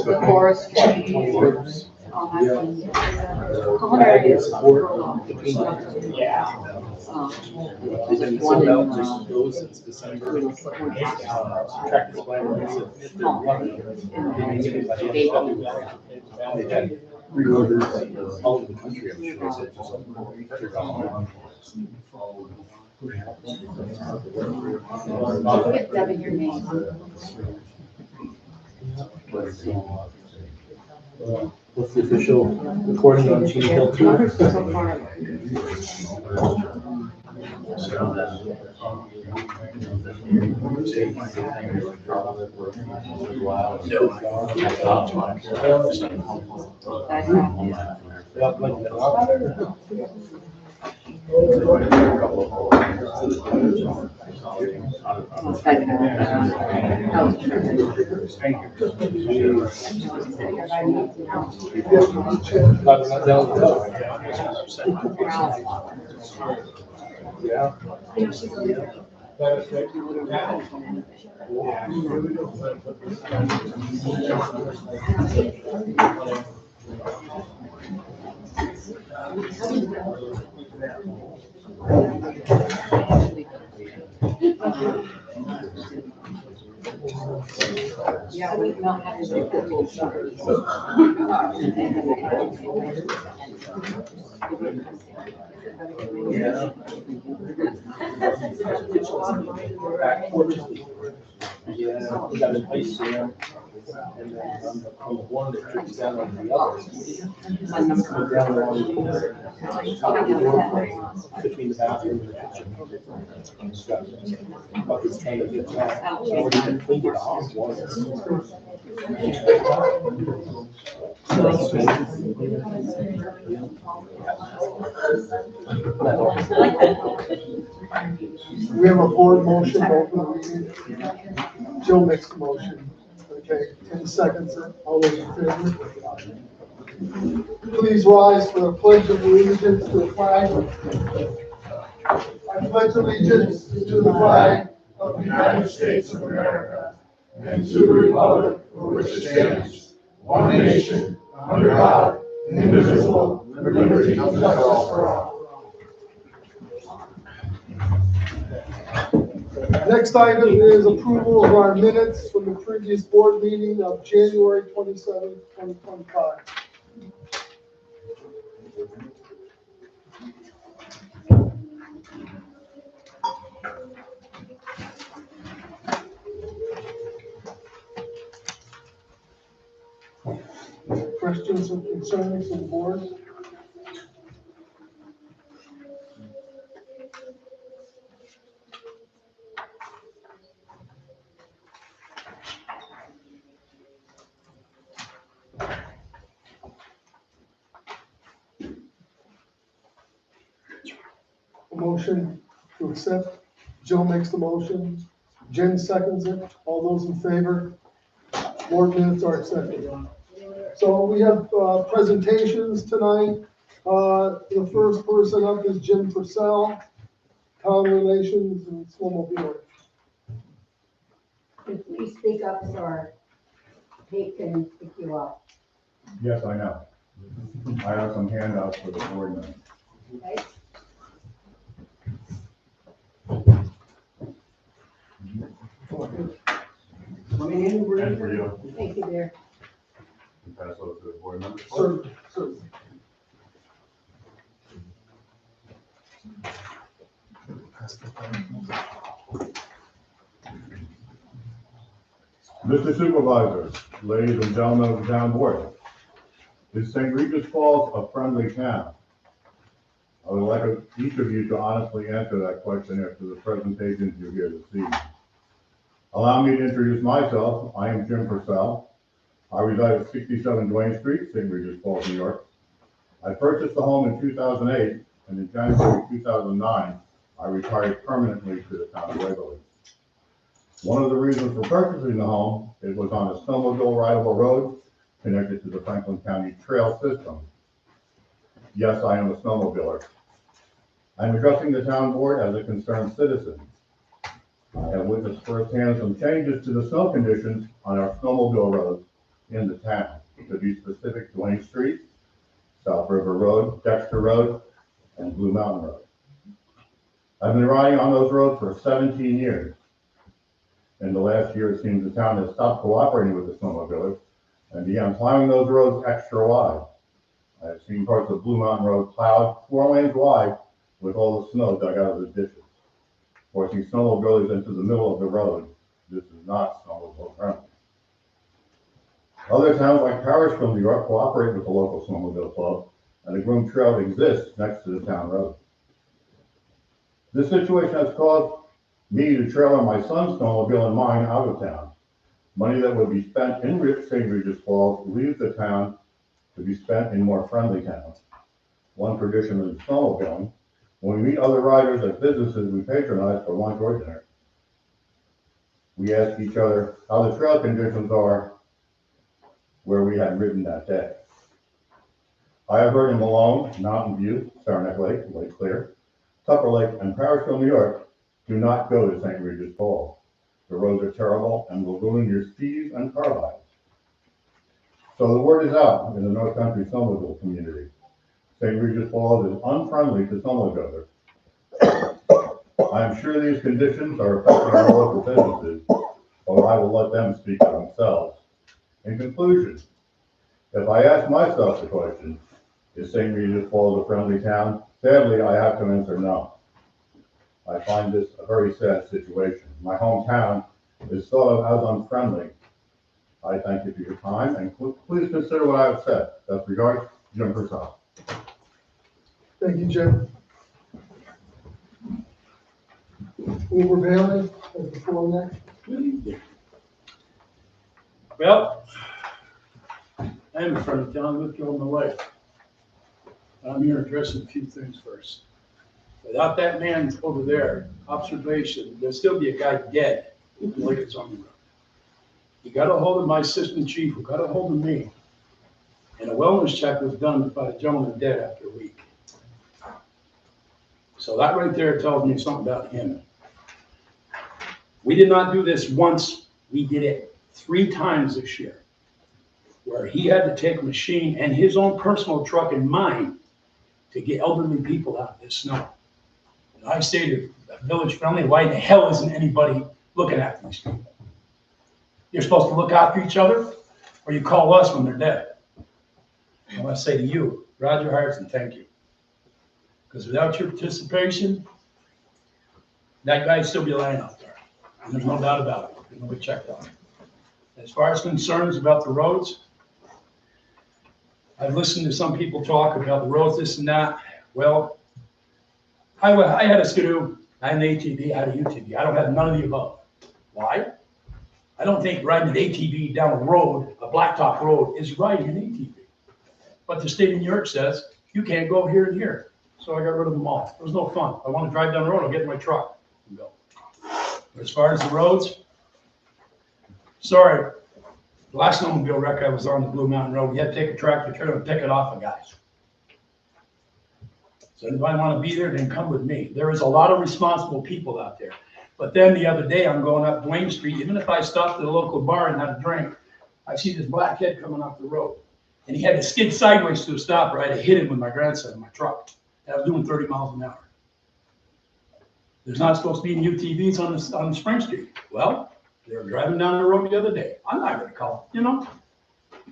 The forestry. Reorders all over the country, I'm sure. Get Debbie your name. What's the official recording on Chino Hill 2? Yeah. Yeah, we don't have Yeah, we got an ice jam. And then on the one that trips down on the other. Go down the top of the door, between the bathroom and the kitchen. It's got buckets trying to get that. I already had cleaned it off once. We have a board motion, to open the meeting. Joe makes the motion. Okay, 10 seconds. All those in favor? Please rise for the pledge of allegiance to the flag. I pledge allegiance to the flag of the United States of America and to the republic for which it stands, one nation, under God, indivisible, with liberty and justice for all. Next item is approval of our minutes from the previous board meeting of January 27, 2025. questions or concerns of the board? A motion to accept. Joe makes the motion. Jen seconds it. All those in favor? Board minutes are accepted. So we have presentations tonight. The first person up is Jim Purcell, Town Relations and Snowmobile. Can you please speak up so our tape can pick you up? Yes, I know. I have some handouts for the board members. Okay? And for you, Thank you, dear. pass those to the board members. Sir. Mr. Supervisor, ladies and gentlemen of the town board, is St. Regis Falls a friendly town? I would like each of you to honestly answer that question after the presentations you hear this evening. Allow me to introduce myself. I am Jim Purcell. I reside at 67 Duane Street, St. Regis Falls, New York. I purchased the home in 2008, and in January 2009, I retired permanently to the town of Waverly. One of the reasons for purchasing the home, it was on a snowmobile rideable road connected to the Franklin County Trail System. Yes, I am a snowmobiler. I'm addressing the town board as a concerned citizen. I have witnessed firsthand some changes to the snow conditions on our snowmobile roads in the town. To be specific, Duane Street, South River Road, Dexter Road, and Blue Mountain Road. I've been riding on those roads for 17 years. In the last year, it seems the town has stopped cooperating with the snowmobilers and began plowing those roads extra wide. I have seen parts of Blue Mountain Road plowed 4 lanes wide with all the snow dug out of the ditches. Forcing snowmobilers into the middle of the road, this is not snowmobile friendly. Other towns like Parrishville, New York cooperate with the local snowmobile club, and a groomed trail exists next to the town road. This situation has caused me to trailer my son's snowmobile and mine out of town. Money that would be spent in St. Regis Falls leaves the town to be spent in more friendly towns. One tradition in snowmobiling, when we meet other riders at businesses we patronize for lunch or dinner, we ask each other how the trail conditions are where we had ridden that day. I have heard in Malone, Mountain View, Saranac Lake, Lake Clear, Tupper Lake, and Parrishville, New York, do not go to St. Regis Falls. The roads are terrible and will ruin your skis and carbides. So the word is out in the North Country snowmobile community. St. Regis Falls is unfriendly to snowmobilers. I am sure these conditions are affecting our local businesses, but I will let them speak for themselves. In conclusion, if I ask myself the question, is St. Regis Falls a friendly town? Sadly, I have to answer no. I find this a very sad situation. My hometown is thought of as unfriendly. I thank you for your time, and please consider what I have said. Best regards, Jim Purcell. Thank you, Jim. Uber Bailey, as before next. Well, I'm in front of town, lived here all my life. I'm here addressing a few things first. Without that man over there, observation, there'll still be a guy dead like it's on the road. He got a hold of my assistant chief, who got a hold of me, and a wellness check was done by a gentleman dead after a week. So that right there tells me something about him. We did not do this once, we did it 3 times this year, where he had to take a machine and his own personal truck and mine to get elderly people out of this snow. And I say to Village Friendly, why the hell isn't anybody looking after these people? You're supposed to look after each other, or you call us when they're dead. I want to say to you, Roger Hartson, thank you. Because without your participation, that guy'd still be lying out there. And there's no doubt about it. Nobody checked on it. As far as concerns about the roads, I've listened to some people talk about the roads, this and that. Well, I had a Skidoo, I had an ATV, I had a UTV. I don't have none of the above. Why? I don't think riding an ATV down a road, a blacktop road, is riding an ATV. But the state of New York says you can't go here and here. So I got rid of them all. It was no fun. I want to drive down the road, I'll get in my truck and go. But as far as the roads, sorry, the last snowmobile wreck I was on the Blue Mountain Road, we had to take a tractor trailer and pick it off of guys. So if I want to be there, then come with me. There is a lot of responsible people out there. But then the other day, I'm going up Duane Street, even if I stopped at a local bar and had a drink, I see this black kid coming off the road. And he had to skid sideways to a stop, right? I hit him with my grandson in my truck. And I was doing 30 miles an hour. There's not supposed to be any UTVs on Spring Street. Well, they were driving down the road the other day. I'm not going to call, you know?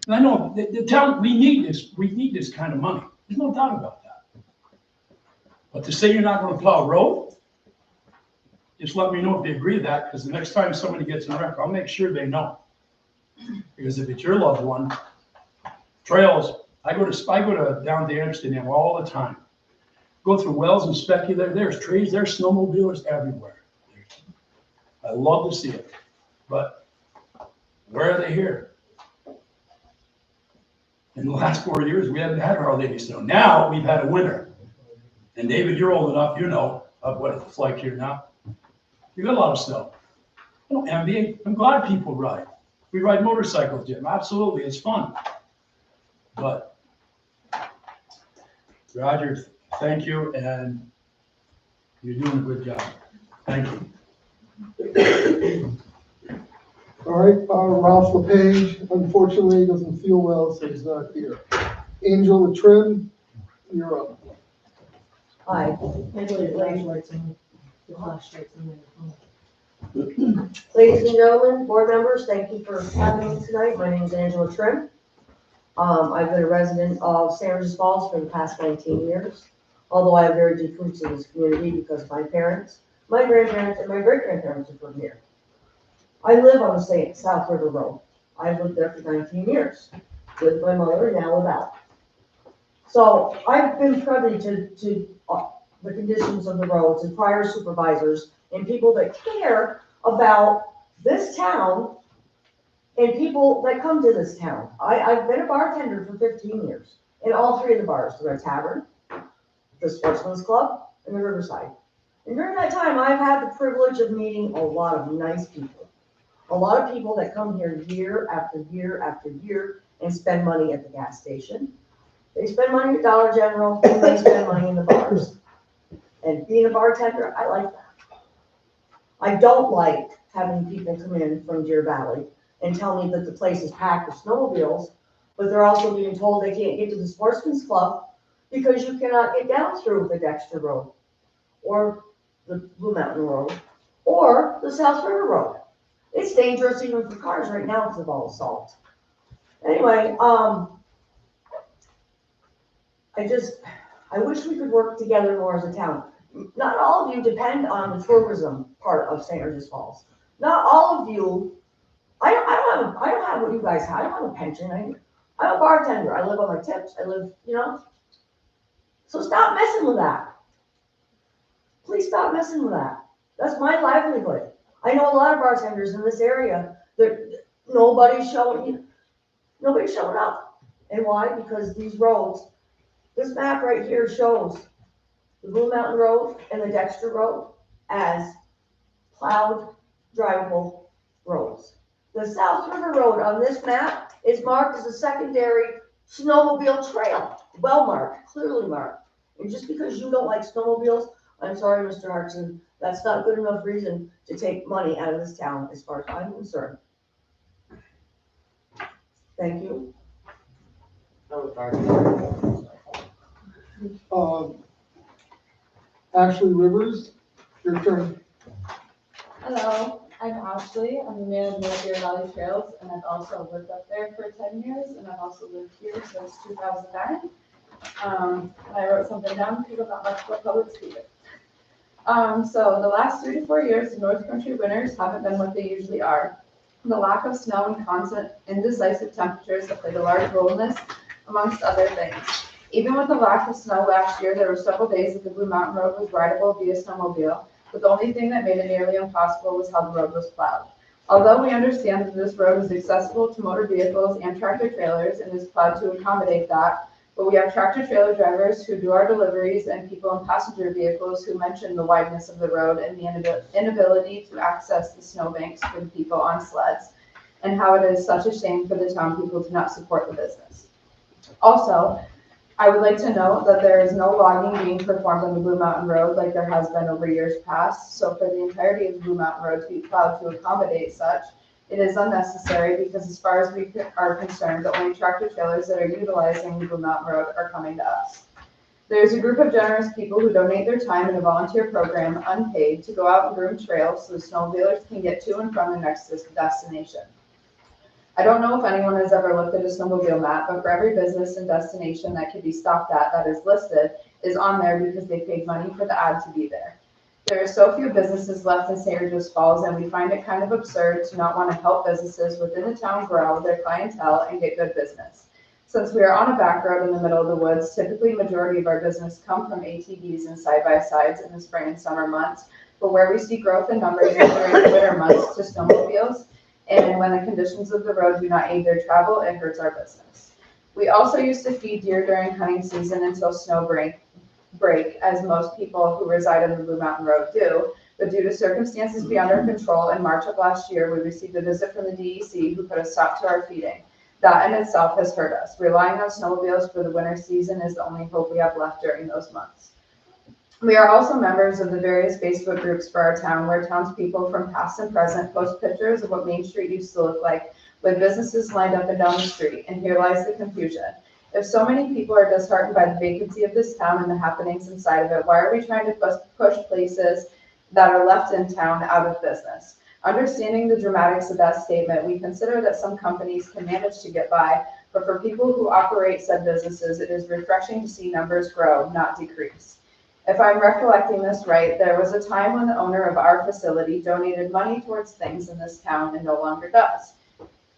And I know the town, we need this kind of money. There's no doubt about that. But to say you're not going to plow a road, just let me know if they agree to that, because the next time somebody gets in a wreck, I'll make sure they know. Because if it's your loved one, trails, I go to down to Amsterdam all the time. Go through Wells and Specular, there's trees, there's snowmobilers everywhere. I love to see it. But where are they here? In the last 4 years, we haven't had Our Lady snow. Now we've had a winter. And David, you're old enough, you know of what it's like here now. You got a lot of snow. I don't envy it. I'm glad people ride. We ride motorcycles, Jim. Absolutely, it's fun. But Roger, thank you, and you're doing a good job. Thank you. All right, Ralph LePage, unfortunately, doesn't feel well, so he's not here. Angela Trim, you're up. Hi. Ladies and gentlemen, board members, thank you for having me tonight. My name is Angela Trim. I've been a resident of San Francisco Falls for the past 19 years, although I have very deep roots in this community because my parents, my grandparents, and my great-grandparents are from here. I live on the South River Road. I've lived there for 19 years with my mother, now without. So I've been privy to the conditions of the roads and prior supervisors and people that care about this town and people that come to this town. I've been a bartender for 15 years in all three of the bars, the Red Tavern, the Sportsman's Club, and the Riverside. And during that time, I've had the privilege of meeting a lot of nice people. A lot of people that come here year after year after year and spend money at the gas station. They spend money at Dollar General, and they spend money in the bars. And being a bartender, I like that. I don't like having people come in from Deer Valley and tell me that the place is packed with snowmobiles, but they're also being told they can't get to the Sportsman's Club because you cannot get down through the Dexter Road or the Blue Mountain Road or the South River Road. It's dangerous even for cars right now because of all the salt. Anyway, I wish we could work together more as a town. Not all of you depend on the tourism part of St. Regis Falls. Not all of you. I don't have what you guys have. I don't have a pension. I'm a bartender. I live on my tips. I live, you know. So stop messing with that. Please stop messing with that. That's my livelihood. I know a lot of bartenders in this area. Nobody's showing up. And why? Because these roads, this map right here shows the Blue Mountain Road and the Dexter Road as plowed, drivable roads. The South River Road on this map is marked as a secondary snowmobile trail. Well marked, clearly marked. And just because you don't like snowmobiles, I'm sorry, Mr. Hartson, that's not good enough reason to take money out of this town as far as I'm concerned. Thank you. Ashley Rivers, your turn. Hello, I'm Ashley. I'm the manager of Deer Valley Trails, and I've also lived up there for 10 years, and I've also lived here since 2009. I wrote something down because I'm not much of a public speaker. So the last 3 to 4 years, the North Country winters haven't been what they usually are. The lack of snow and constant indecisive temperatures have played a large role in this, amongst other things. Even with the lack of snow last year, there were several days that the Blue Mountain Road was rideable via snowmobile, but the only thing that made it nearly impossible was how the road was plowed. Although we understand that this road is accessible to motor vehicles and tractor trailers and is plowed to accommodate that, but we have tractor trailer drivers who do our deliveries and people in passenger vehicles who mention the wideness of the road and the inability to access the snowbanks for the people on sleds, and how it is such a shame for the town people to not support the business. Also, I would like to note that there is no logging being performed on the Blue Mountain Road like there has been over years past, so for the entirety of the Blue Mountain Road to be plowed to accommodate such, it is unnecessary because as far as we are concerned, the only tractor trailers that are utilizing the Blue Mountain Road are coming to us. There is a group of generous people who donate their time in a volunteer program, unpaid, to go out and groom trails so the snowmobilers can get to and from their next destination. I don't know if anyone has ever looked at a snowmobile map, but for every business and destination that can be stopped at that is listed is on there because they paid money for the ad to be there. There are so few businesses left in St. Regis Falls, and we find it kind of absurd to not want to help businesses within the town grow their clientele and get good business. Since we are on a back road in the middle of the woods, typically majority of our business come from ATVs and side-by-sides in the spring and summer months, but where we see growth in numbers during the winter months to snowmobiles, and when the conditions of the road do not aid their travel, it hurts our business. We also used to feed deer during hunting season until snow break, as most people who reside on the Blue Mountain Road do, but due to circumstances beyond our control, in March of last year, we received a visit from the DEC who put a stop to our feeding. That in itself has hurt us. Relying on snowmobiles for the winter season is the only hope we have left during those months. We are also members of the various Facebook groups for our town, where townspeople from past and present post pictures of what Main Street used to look like, with businesses lined up and down the street, and here lies the confusion. If so many people are disheartened by the vacancy of this town and the happenings inside of it, why are we trying to push places that are left in town out of business? Understanding the dramatics of that statement, we consider that some companies can manage to get by, but for people who operate said businesses, it is refreshing to see numbers grow, not decrease. If I'm recollecting this right, there was a time when the owner of our facility donated money towards things in this town and no longer does.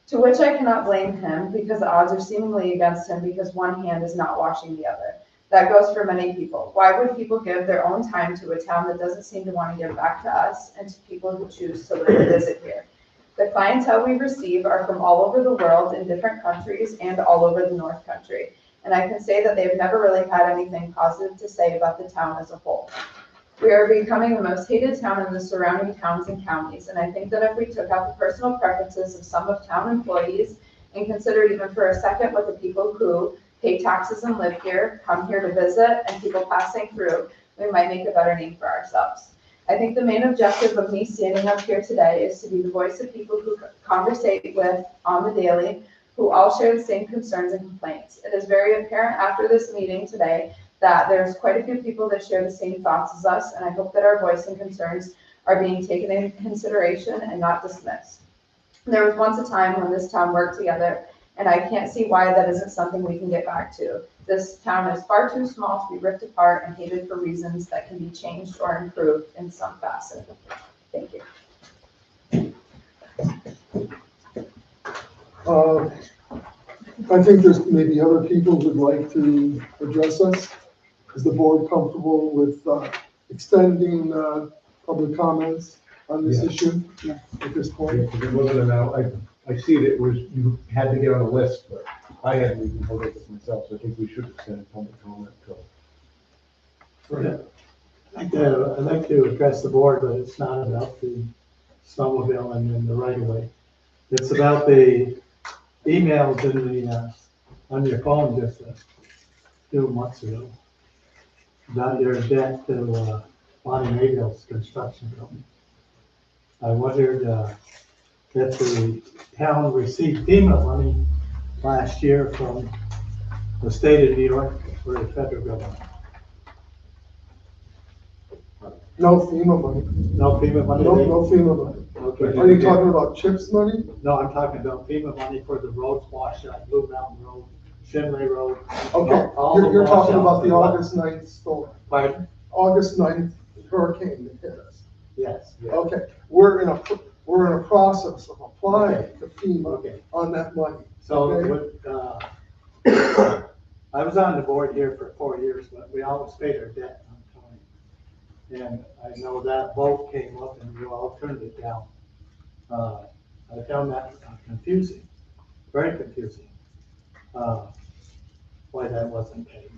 To which I cannot blame him, because the odds are seemingly against him because one hand is not washing the other. That goes for many people. Why would people give their own time to a town that doesn't seem to want to give back to us and to people who choose to live and visit here? The clientele we receive are from all over the world in different countries and all over the North Country. And I can say that they've never really had anything positive to say about the town as a whole. We are becoming the most hated town in the surrounding towns and counties, and I think that if we took out the personal preferences of some of town employees and considered even for a second what the people who pay taxes and live here, come here to visit, and people passing through, we might make a better name for ourselves. I think the main objective of me standing up here today is to be the voice of people who conversate with on the daily, who all share the same concerns and complaints. It is very apparent after this meeting today that there's quite a few people that share the same thoughts as us, and I hope that our voice and concerns are being taken into consideration and not dismissed. There was once a time when this town worked together, and I can't see why that isn't something we can get back to. This town is far too small to be ripped apart and hated for reasons that can be changed or improved in some facet. Thank you. I think there's maybe other people who'd like to address us. Is the board comfortable with extending public comments on this issue at this point? It wasn't I see that it was, you had to get on the list, but I hadn't even heard of it myself, so I think we should extend public comment till. I'd like to address the board, but it's not about the snowmobile and then the right of way. It's about the emails in the on your phone just a few months ago about your debt to Bonnie Mayville's construction company. I wondered if the town received FEMA money last year from the state of New York or the federal government. No FEMA money. No FEMA money? No FEMA money. Okay. Are you talking about CHIPS money? No, I'm talking about FEMA money for the roads washout, Blue Mountain Road, Finlay Road. Okay, all the you're talking about the washouts. August 9th storm. Pardon? August 9th hurricane that hit us. Yes. Okay, we're in a process of applying to FEMA Okay. on that money. So Okay. with, I was on the board here for 4 years, but we always paid our debt on time. And I know that vote came up and you all turned it down. I found that confusing, very confusing, why that wasn't paid.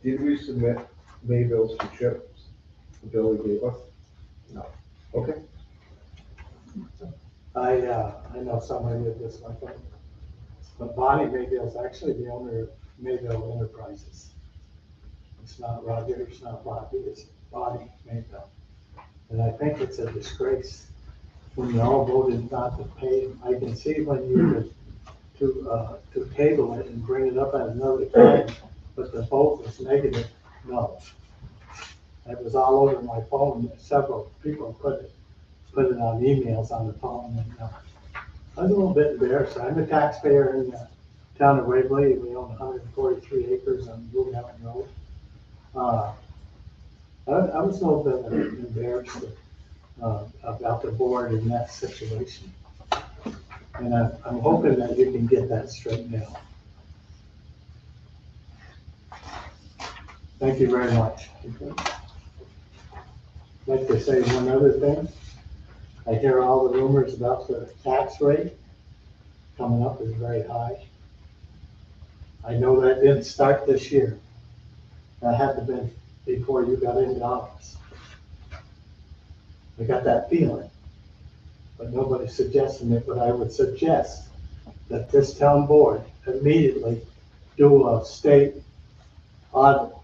Did we submit May bills to Chip, the bill he gave us? No. Okay. I know somebody did this one thing. But Bonnie Mayville is actually the owner of Mayville Enterprises. It's not Roger, it's not Bobby, it's Bonnie Mayville. And I think it's a disgrace when you all voted not to pay. I can see when you to table it and bring it up at another time, but the vote was negative, no. It was all over my phone. Several people put it on emails on the phone. And, I was a little bit embarrassed. I'm a taxpayer in the town of Waverly. We own 143 acres on Blue Mountain Road. I was a little bit embarrassed about the board in that situation. And I'm hoping that you can get that straightened out. Thank you very much. I'd like to say one other thing. I hear all the rumors about the tax rate coming up is very high. I know that didn't start this year. That had to been before you got into office. I got that feeling, but nobody's suggesting it, but I would suggest that this town board immediately do a state audit.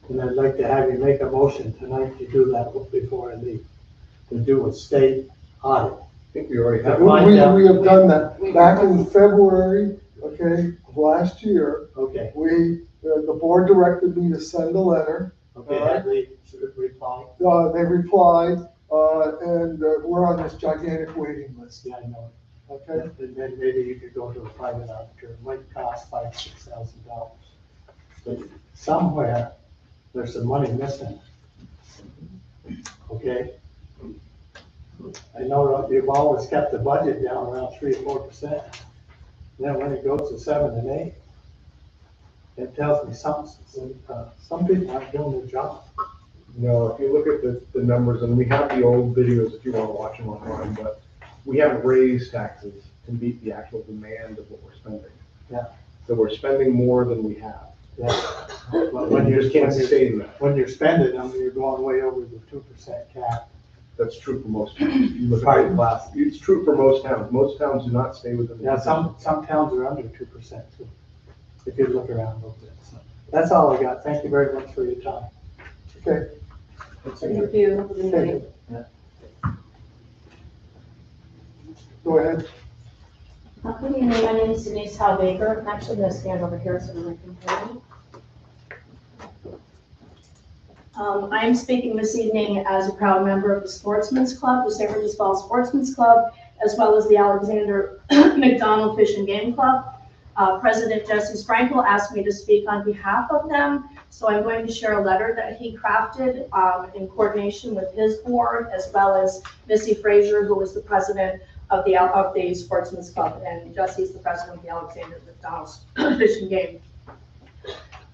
And I'd like to have you make a motion tonight to do that before I leave, to do a state audit. I think we already have. We have done that back in February, okay, of last year. Okay, The board directed me to send a letter. okay, that reply. They replied, and we're on this gigantic waiting list, Yeah, I know. okay? And then maybe you could go to a private auditor. It might cost $5,000-6,000. But somewhere, there's some money missing. Okay? I know you've always kept the budget down around 3 or 4%. Then when it goes to 7 and 8, it tells me some people aren't doing their job. No, if you look at the numbers, and we have the old videos if you want to watch them online, but we haven't raised taxes to meet the actual demand of what we're spending. Yeah. So we're spending more than we have. Yeah. But And you just can't sustain that. when you're spending them, you're going way over the 2% cap. That's true for most towns. You look at- Private class. It's true for most towns. Most towns do not stay within. the Yeah, some towns are under 2% too, if you look around a little bit. So that's all I got. Thank you very much for your time. Okay. Thank you. Okay. Go ahead. Good evening, my name is Denise Howe Baker. I'm actually going to stand over here so we can hear me. I am speaking this evening as a proud member of the Sportsman's Club, the St. Regis Falls Sportsman's Club, as well as the Alexander McDonald Fish and Game Club. President Jesse Sprinkle asked me to speak on behalf of them, so I'm going to share a letter that he crafted in coordination with his board, as well as Missy Frazier, who is the president of the Sportsman's Club, and Jesse's the president of the Alexander McDonald Fish and Game.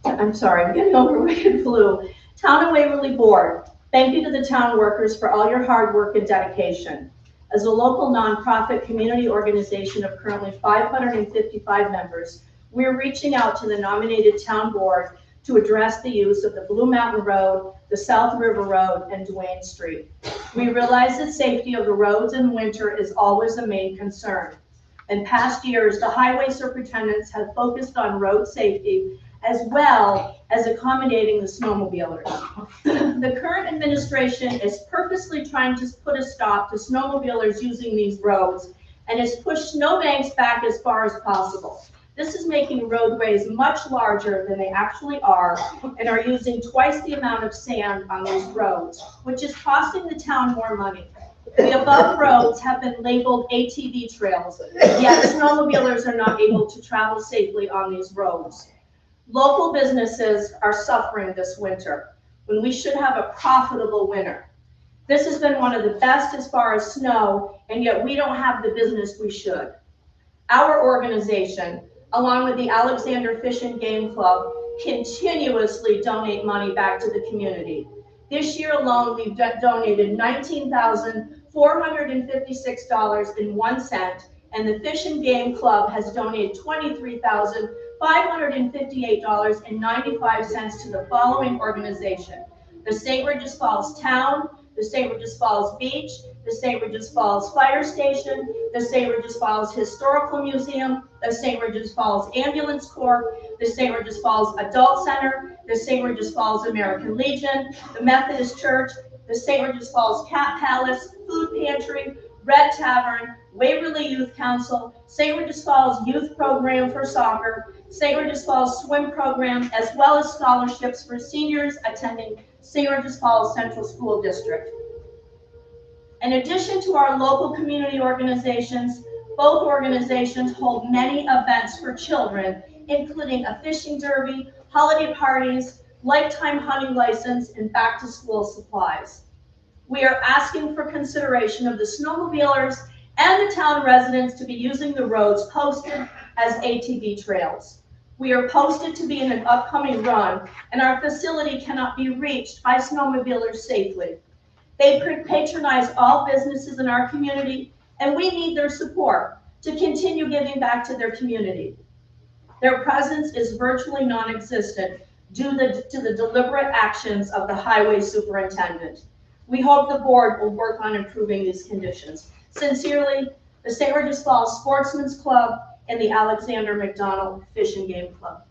I'm sorry, I'm getting over wicked flu. Town of Waverly Board, thank you to the town workers for all your hard work and dedication. As a local nonprofit community organization of currently 555 members, we're reaching out to the nominated town board to address the use of the Blue Mountain Road, the South River Road, and Duane Street. We realize that safety of the roads in winter is always a main concern. In past years, the highway superintendents have focused on road safety as well as accommodating the snowmobilers. The current administration is purposely trying to put a stop to snowmobilers using these roads and has pushed snowbanks back as far as possible. This is making roadways much larger than they actually are and are using twice the amount of sand on these roads, which is costing the town more money. The above roads have been labeled ATV trails, yet snowmobilers are not able to travel safely on these roads. Local businesses are suffering this winter when we should have a profitable winter. This has been one of the best as far as snow, and yet we don't have the business we should. our organization, along with the Alexander Fish and Game Club, continuously donate money back to the community. This year alone, we've donated $19,456.01, and the Fish and Game Club has donated $23,558.95 to the following organization: the St. Regis Falls Town, the St. Regis Falls Beach, the St. Regis Falls Fire Station, the St. Regis Falls Historical Museum, the St. Regis Falls Ambulance Corps, the St. Regis Falls Adult Center, the St. Regis Falls American Legion, the Methodist Church, the St. Regis Falls Cat Palace, Food Pantry, Red Tavern, Waverly Youth Council, St. Regis Falls Youth Program for Soccer, St. Regis Falls Swim Program, as well as scholarships for seniors attending St. Regis Falls Central School District. In addition to our local community organizations, both organizations hold many events for children, including a fishing derby, holiday parties, lifetime hunting license, and back-to-school supplies. We are asking for consideration of the snowmobilers and the town residents to be using the roads posted as ATV trails. We are posted to be in an upcoming run, and our facility cannot be reached by snowmobilers safely. They patronize all businesses in our community, and we need their support to continue giving back to their community. Their presence is virtually non-existent due to the deliberate actions of the highway superintendent. We hope the board will work on improving these conditions. Sincerely, the St. Regis Falls Sportsman's Club and the Alexander McDonald Fish and Game Club.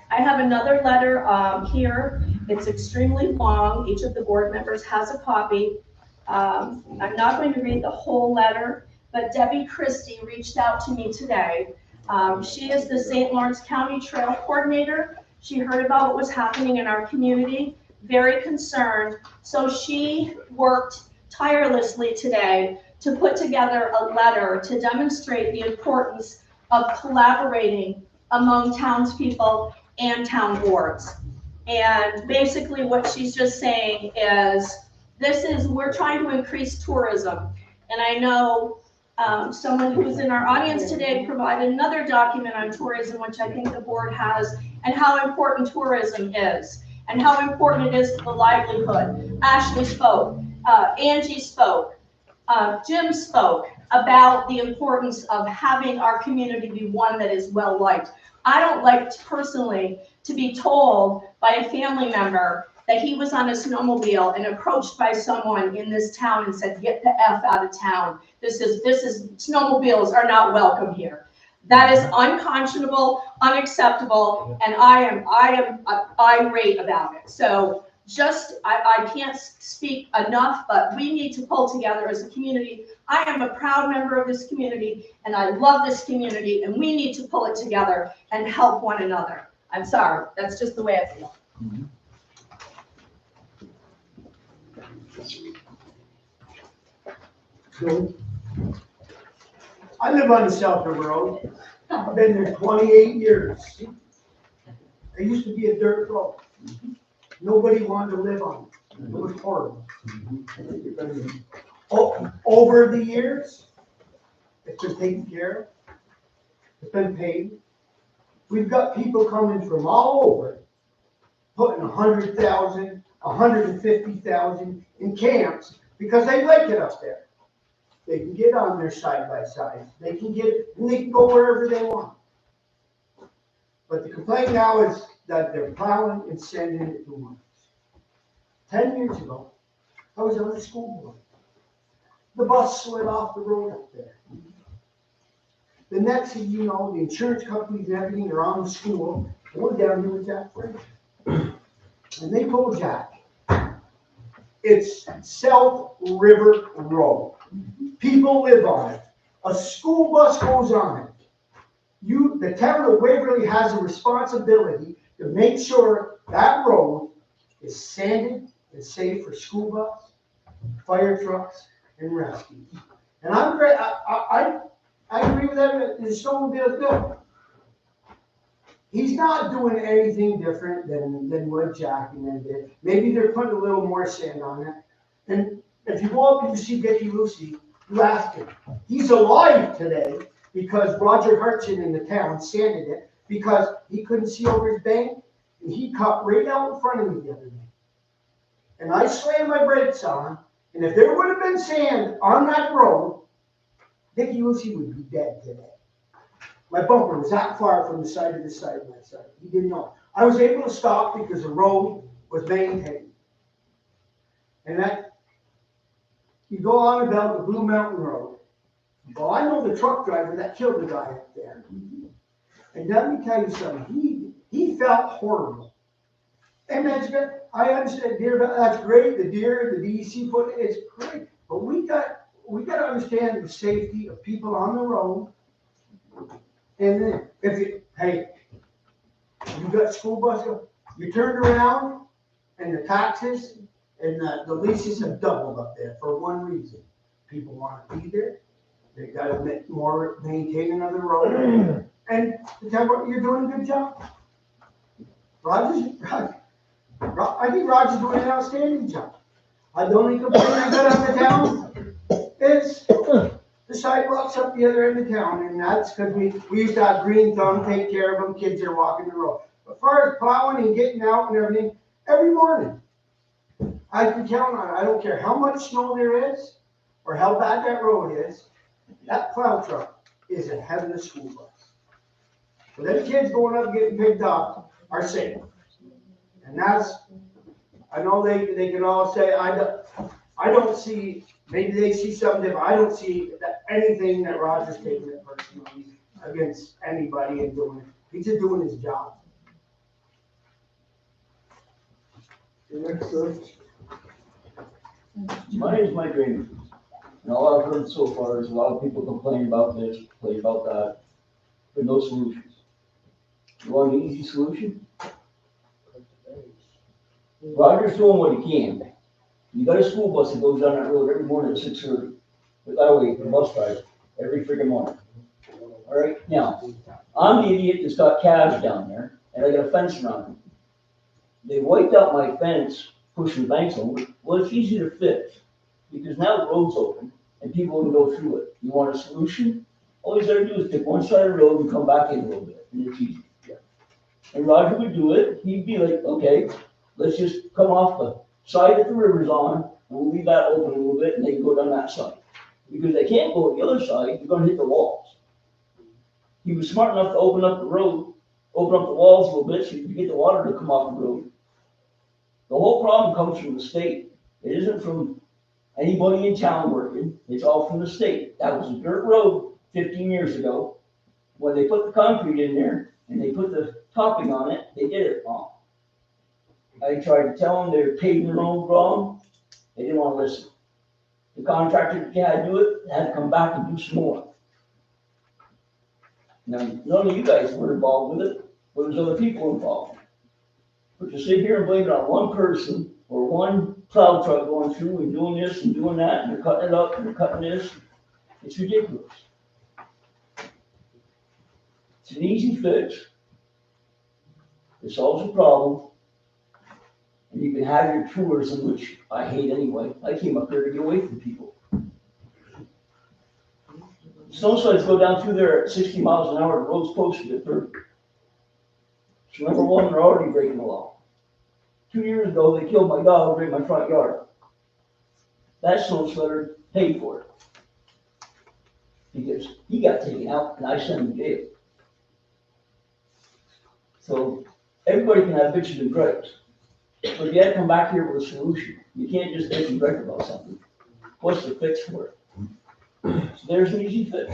I have another letter here. It's extremely long. Each of the board members has a copy. I'm not going to read the whole letter, but Debbie Christie reached out to me today. She is the St. Lawrence County Trail Coordinator. She heard about what was happening in our community, very concerned. So she worked tirelessly today to put together a letter to demonstrate the importance of collaborating among townspeople and town boards. And basically what she's just saying is, we're trying to increase tourism. And I know someone who was in our audience today provided another document on tourism, which I think the board has, and how important tourism is, and how important it is to the livelihood. Ashley spoke, Angie spoke, Jim spoke about the importance of having our community be one that is well liked. I don't like personally to be told by a family member that he was on a snowmobile and approached by someone in this town and said, "Get the F out of town. Snowmobiles are not welcome here." That is unconscionable, unacceptable, and I am irate about it. So I can't speak enough, but we need to pull together as a community. I am a proud member of this community, and I love this community, and we need to pull it together and help one another. I'm sorry, that's just the way I feel. I live on the South River Road. I've been there 28 years. There used to be a dirt road. Nobody wanted to live on it. It was horrible. Over the years, it's been taken care of. It's been paid. We've got people coming from all over, putting 100,000, 150,000 in camps because they like it up there. They can get on their side-by-sides. They can go wherever they want. But the complaint now is that they're plowing and sending it to once. 10 years ago, I was on the school board. The bus slid off the road up there. The next thing you know, the insurance companies and everything are on the school. And we're down here with Jack Fraser. And they told Jack, it's South River Road. People live on it. A school bus goes on it. The town of Waverly has a responsibility to make sure that road is sanded and safe for school bus, fire trucks, and rescue. And I'm great. I agree with that. The snowmobile bill. He's not doing anything different than what Jack and them did. Maybe they're putting a little more sand on it. And if you go up and you see Dickie Lucy, You ask him. He's alive today because Roger Hartson in the town sanded it because he couldn't see over his bank, and he cut right out in front of me the other day. And I slammed my brakes on, and if there would have been sand on that road, Dickie Lucy would be dead today. My bumper was that far from the side of my side. He didn't know. I was able to stop because the road was maintained. And that, you go on about the Blue Mountain Road. Well, I know the truck driver that killed the guy up there. And let me tell you something, he felt horrible. And that's good. I understand deer, that's great, the deer, the DEC foot, it's great. But we got to understand the safety of people on the road. And then, you got school bus, you turned around and the taxes and the leases have doubled up there for one reason. People want to be there. They got to make more maintaining of the road. And to tell you what, you're doing a good job. I think Roger's doing an outstanding job. The only complaint I got on the town is the sidewalks up the other end of town, and that's because we used to have Green Thumb take care of them, kids are walking the road. But as far as plowing and getting out and everything, every morning, I can count on it. I don't care how much snow there is or how bad that road is, that plow truck is ahead of the school bus. So them kids going up and getting picked up are safe. And that's, I know they can all say, I don't see, maybe they see something different. I don't see anything that Roger's taking it personally against anybody and doing it. He's just doing his job. Your next, sir. My name is Mike Raymond, and all I've heard so far is a lot of people complain about this, complain about that, but no solutions. You want an easy solution? Roger's doing what he can. You got a school bus that goes down that road every morning at 6:30. But that way, the bus driver, every freaking morning. All right, now, I'm the idiot that's got calves down there, and I got a fence around them. They wiped out my fence, pushing the banks over. Well, it's easy to fix, because now the road's open, and people can go through it. You want a solution? All you gotta do is take one side of the road and come back in a little bit, and it's easy. And Roger would do it. He'd be like, okay, let's just come off the side that the river's on, and we'll leave that open a little bit, and they can go down that side. Because they can't go the other side, you're gonna hit the walls. He was smart enough to open up the road, open up the walls a little bit, so you can get the water to come off the road. The whole problem comes from the state. It isn't from anybody in town working, it's all from the state. That was a dirt road 15 years ago. When they put the concrete in there, and they put the topping on it, they did it wrong. I tried to tell them they were paving the road wrong. They didn't want to listen. The contractor that had to do it had to come back and do some more. Now, none of you guys were involved with it, but there's other people involved. But to sit here and blame it on one person or one plow truck going through and doing this and doing that, and they're cutting it up and they're cutting this, it's ridiculous. It's an easy fix. It solves the problem. And you can have your tourism, which I hate anyway. I came up here to get away from people. Snowslides go down through there at 60 miles an hour. The road's posted at 30. So number one, they're already breaking the law. 2 years ago, they killed my dog right in my front yard. That snowslider paid for it. Because he got taken out and I sent him to jail. So everybody can have bitches and gripes. But you have to come back here with a solution. You can't just bitch and gripe about something. What's the fix for it? So there's an easy fix.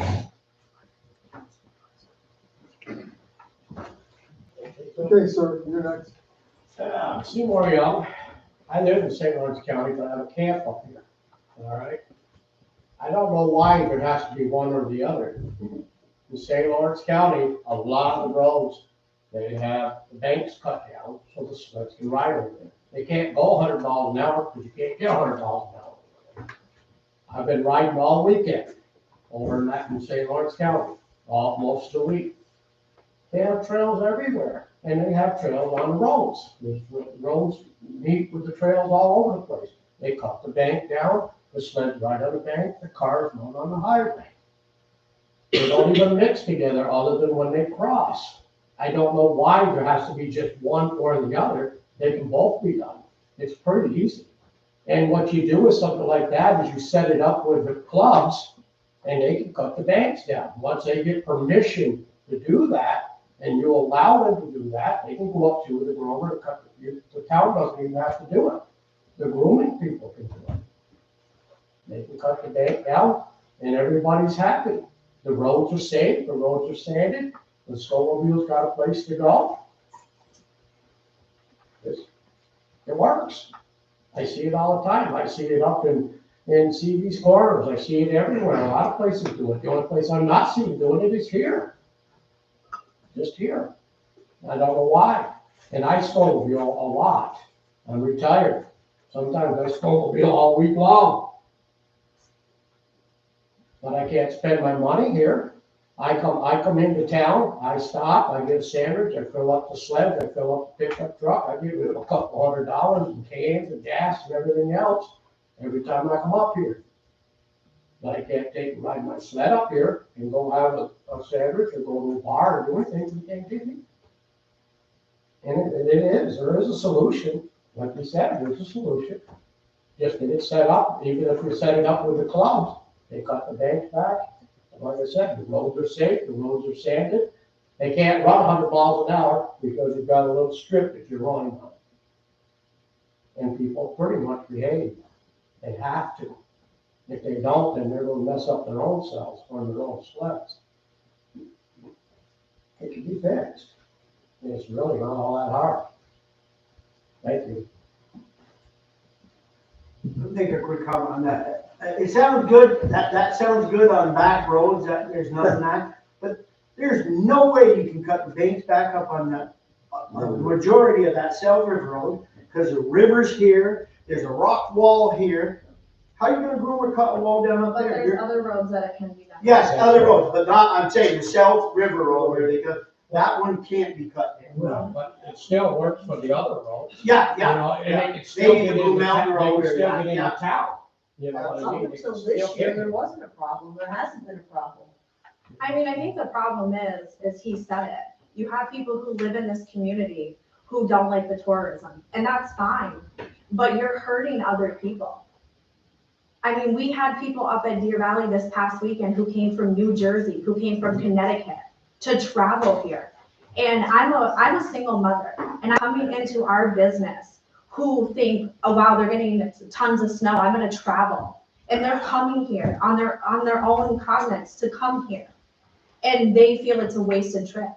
Okay, sir, you're next. Seymour Young. I live in St. Lawrence County, but I have a camp up here. All right. I don't know why there has to be one or the other. In St. Lawrence County, a lot of the roads, they have the banks cut down so the sleds can ride over there. They can't go 100 miles an hour because you can't get 100 miles an hour. I've been riding all weekend over in St. Lawrence County, most of the week. They have trails everywhere, and they have trails on the roads. The roads meet with the trails all over the place. They cut the bank down, the sled's right on the bank, the car's not on the highway. They don't even mix together other than when they cross. I don't know why there has to be just one or the other. They can both be done. It's pretty easy. And what you do with something like that is you set it up with the clubs and they can cut the banks down. Once they get permission to do that, and you allow them to do that, they can go up to the groomer and cut the town doesn't even have to do it. The grooming people can do it. They can cut the bank down and everybody's happy. The roads are safe, the roads are sanded, the snowmobile's got a place to go. It works. I see it all the time. I see it up in CB's corners. I see it everywhere. A lot of places do it. The only place I'm not seeing doing it is here. Just here. I don't know why. And I snowmobile a lot. I'm retired. Sometimes I snowmobile all week long. But I can't spend my money here. I come into town, I stop, I get a sandwich, I fill up the sled, I fill up the pickup truck, I give it a couple $100 in cans and gas and everything else every time I come up here. But I can't ride my sled up here and go have a sandwich or go to a bar or do anything you can't give me. And there is a solution. Like we said, there's a solution. Just get it set up, even if we set it up with the clubs, they cut the banks back. Like I said, the roads are safe, the roads are sanded. They can't run 100 miles an hour because you've got a little strip that you're running on. And people pretty much behave. They have to. If they don't, then they're going to mess up their own selves on their own sleds. It can be fixed. And it's really not all that hard. Thank you. Make a quick comment on that. It sounds good, that sounds good on back roads, that there's nothing that, but there's no way you can cut the banks back up on the majority of that South River Road, because the river's here, there's a rock wall here. How are you gonna groom or cut a wall down up But there? there's other roads that it can be done. Yes, other roads, but not, I'm saying the South River Road where they cut, that one can't be cut down. No, but it still works for the other roads. Yeah, You know, and they can still Maybe get the Blue into Mountain town, they Road can or still that, get yeah. into town. You know what I Up mean? They until can this still year, get there in. wasn't a problem. There hasn't been a problem. I mean, I think the problem is he said it. You have people who live in this community who don't like the tourism, and that's fine, but you're hurting other people. I mean, we had people up at Deer Valley this past weekend who came from New Jersey, who came from Connecticut to travel here. And I'm a single mother, and I'm coming into our business who think, oh wow, they're getting tons of snow, I'm gonna travel. And they're coming here on their own cognizance to come here. And they feel it's a wasted trip.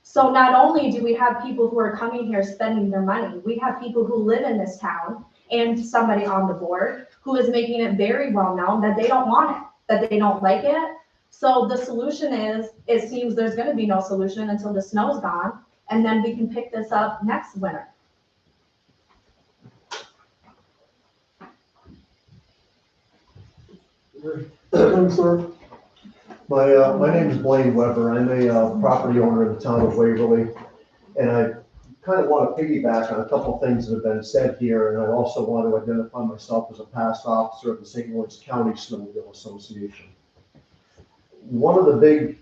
So not only do we have people who are coming here spending their money, we have people who live in this town and somebody on the board who is making it very well known that they don't want it, that they don't like it. So the solution is, it seems there's gonna be no solution until the snow's gone, and then we can pick this up next winter. Sir, My name is Blaine Weber. I'm a property owner in the town of Waverly. And I kind of want to piggyback on a couple of things that have been said here. And I also want to identify myself as a past officer of the St. Lawrence County Snowmobile Association. One of the big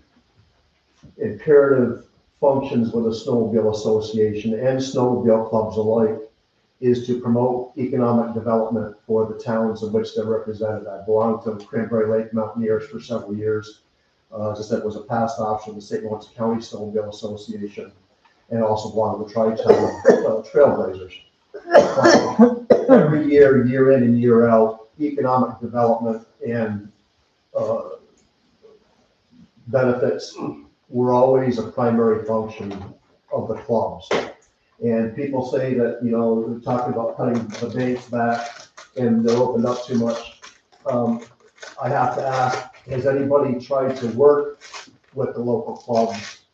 imperative functions with a snowmobile association and snowmobile clubs alike is to promote economic development for the towns in which they're represented. I belonged to Cranberry Lake Mountaineers for several years. As I said, was a past officer of the St. Lawrence County Snowmobile Association, and also belonged to the Tri-Town Trailblazers. Every year, year in and year out, economic development and benefits were always a primary function of the clubs. And people say that, you know, we're talking about cutting the banks back and they're opened up too much. I have to ask, has anybody tried to work with the local clubs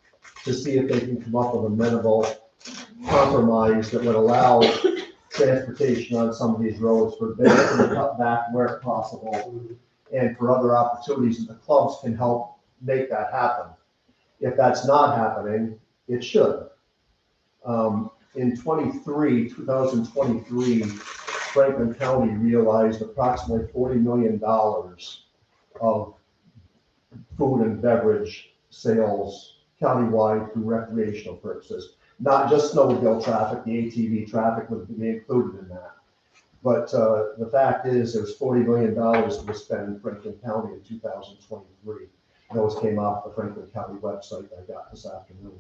to see if they can come up with a amenable compromise that would allow transportation on some of these roads for banks to cut back where possible, and for other opportunities that the clubs can help make that happen? If that's not happening, it should. In 2023, Franklin County realized approximately $40 million of food and beverage sales countywide through recreational purposes. Not just snowmobile traffic, the ATV traffic would be included in that. But the fact is, there's $40 million that was spent in Franklin County in 2023. Those came off the Franklin County website I got this afternoon.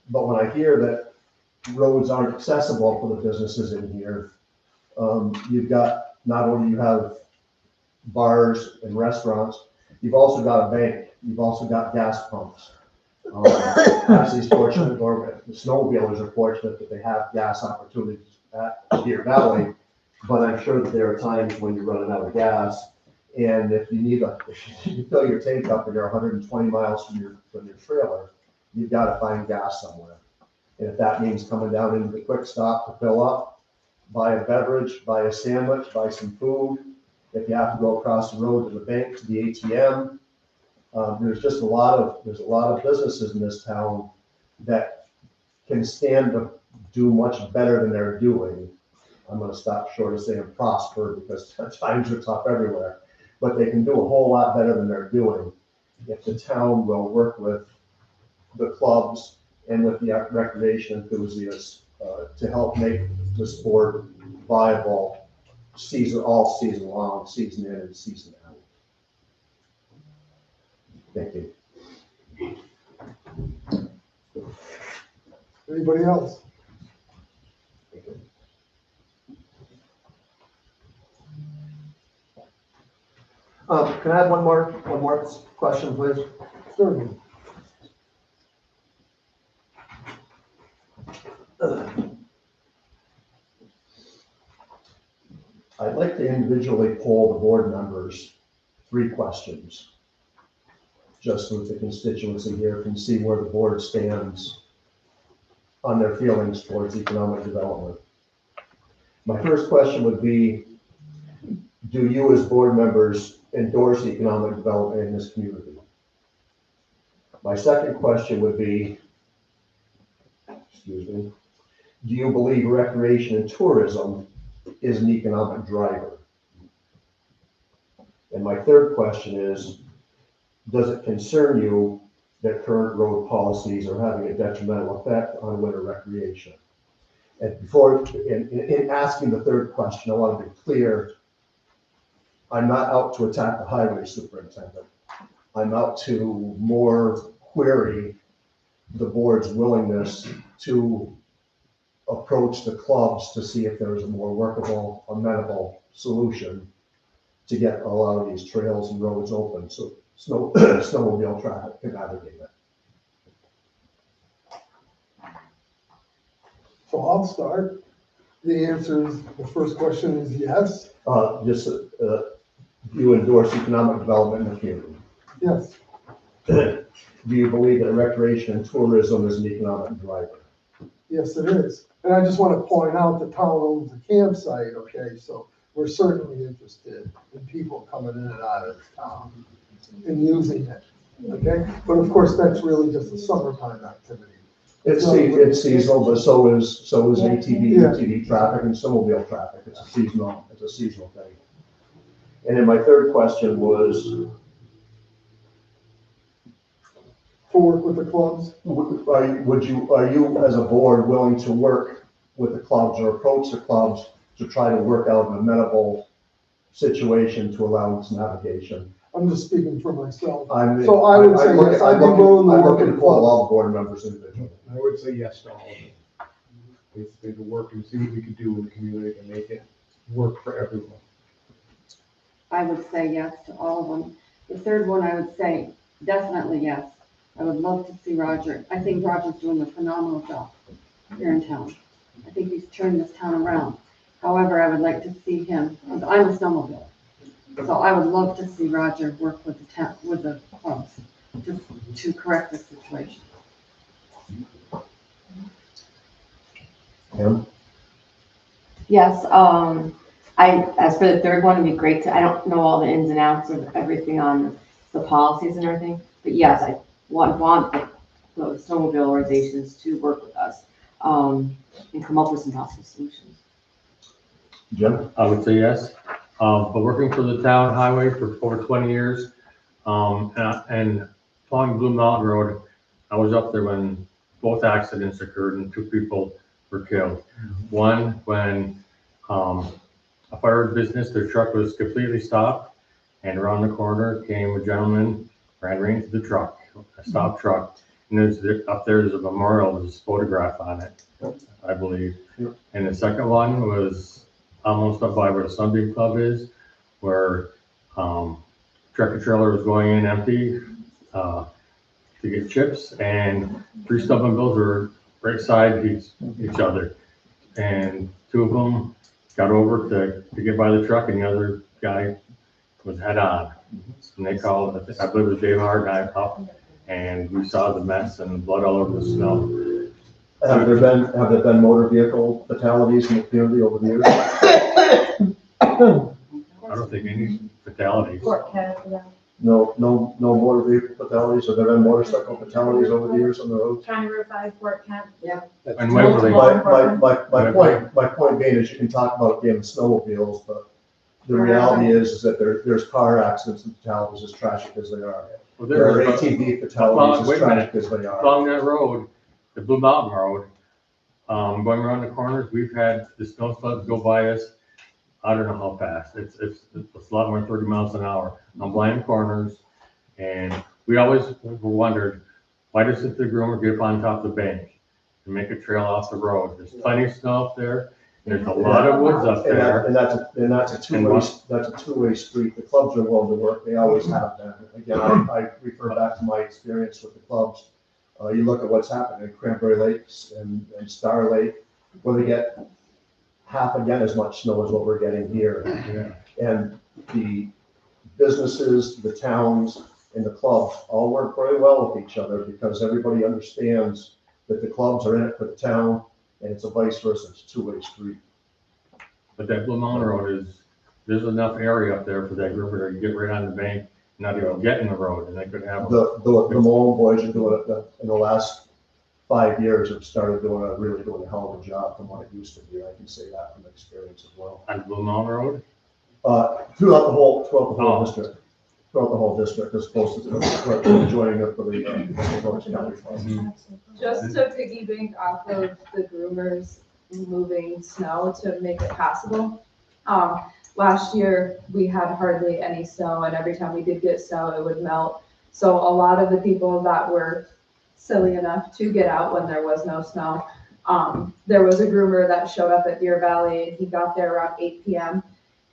But when I hear that roads aren't accessible for the businesses in here, you've got, not only you have bars and restaurants, you've also got a bank, you've also got gas pumps. Actually, fortunate, or the snowmobilers are fortunate that they have gas opportunities at Deer Valley, but I'm sure that there are times when you're running out of gas. And if you need if you fill your tank up and you're 120 miles from your trailer, you've got to find gas somewhere. And if that means coming down into the quick stop to fill up, buy a beverage, buy a sandwich, buy some food. If you have to go across the road to the bank, to the ATM, there's a lot of businesses in this town that can stand to do much better than they're doing. I'm going to stop short of saying prosper because times are tough everywhere, but they can do a whole lot better than they're doing if the town will work with the clubs and with the recreation enthusiasts to help make the sport viable all season long, season in and season out. Thank you. Anybody else? Can I have one more question, please? Certainly. I'd like to individually poll the board members 3 questions, just so that the constituency here can see where the board stands on their feelings towards economic development. My first question would be, do you as board members endorse economic development in this community? My second question would be, do you believe recreation and tourism is an economic driver? And my third question is, does it concern you that current road policies are having a detrimental effect on winter recreation? And in asking the third question, I want to be clear, I'm not out to attack the highway superintendent. I'm out to more query the board's willingness to approach the clubs to see if there's a more workable, amenable solution to get a lot of these trails and roads open so snowmobile traffic can navigate it. So I'll start. The answer is, the first question is yes. Do you endorse economic development in the community? Yes. Do you believe that recreation and tourism is an economic driver? Yes, it is. And I just want to point out the town owns the campsite, okay? So we're certainly interested in people coming in and out of town and using it, okay? But of course, that's really just a summertime activity. It's seasonal, but so is ATV traffic and snowmobile traffic. It's a seasonal thing. And then my third question was, To work with the clubs? are you as a board willing to work with the clubs or approach the clubs to try to work out an amenable situation to allow this navigation? I'm just speaking for myself. So I would say yes, I'd be willing to work with the call clubs. all board members individually. I would say yes to all of it. Basically, to work and see what we could do in the community to make it work for everyone. I would say yes to all of them. The third one, I would say definitely yes. I would love to see Roger. I think Roger's doing a phenomenal job here in town. I think he's turned this town around. However, I would like to see him, I'm a snowmobiler. So I would love to see Roger work with the clubs to correct the situation. Kim? Yes, as for the third one, it'd be great I don't know all the ins and outs of everything on the policies and everything, but yes, I want the snowmobile organizations to work with us, and come up with some possible solutions. Jim? I would say yes. But working for the town highway for over 20 years, and following Blue Mountain Road, I was up there when both accidents occurred and 2 people were killed. One, when a fire business, their truck was completely stopped, and around the corner came a gentleman, ran right into the truck, a stopped truck. And up there's a memorial, there's a photograph on it, I believe. And the second one was almost up by where the Sunbeam Club is, where tractor trailer was going in empty to get chips, and 3 stubborn bills were right side each other. And 2 of them got over to get by the truck, and the other guy was head on. And they called, I believe it was Dave Hard, and I up, and we saw the mess and the blood all over the snow. Have there been motor vehicle fatalities in the community over the years? I don't think any fatalities. No motor vehicle fatalities? Have there been motorcycle fatalities over the years on the road? County Road 5, Fort Kent. Yeah. And Waverly, My point being is you can talk about being snowmobiles, but the reality is that there's car accidents and fatalities as tragic as they are. well, There are there's, ATV fatalities wait as a minute. tragic as they are. along that road, the Blue Mountain Road, going around the corners, we've had the snow sleds go by us. I don't know how fast. It's a lot more than 30 miles an hour on blind corners. And we always wondered, why doesn't the groomer get up on top of the bank and make a trail off the road? There's plenty of snow up there. There's a lot of woods up there. And that's a two-way street. The clubs are willing to work. They always have been. Again, I refer back to my experience with the clubs. You look at what's happened in Cranberry Lakes and Star Lake, where they get half again as much snow as what we're getting here. And the businesses, the towns, and the clubs all work very well with each other because everybody understands that the clubs are in it for the town, and it's a vice versa, it's a two-way street. But that Blue Mountain Road there's enough area up there for that groomer to get right on the bank, not even get in the road, and they could have. The Malone boys are doing it in the last 5 years, have started doing a hell of a job from what it used to be. I can say that from experience as well. On Blue Mountain Road? Throughout the whole district. Throughout the whole district, as opposed to joining it for the Orange County Club. Just to piggyback off of the groomers moving snow to make it passable. Last year, we had hardly any snow, and every time we did get snow, it would melt. So a lot of the people that were silly enough to get out when there was no snow, there was a groomer that showed up at Deer Valley, and he got there around 8 p.m.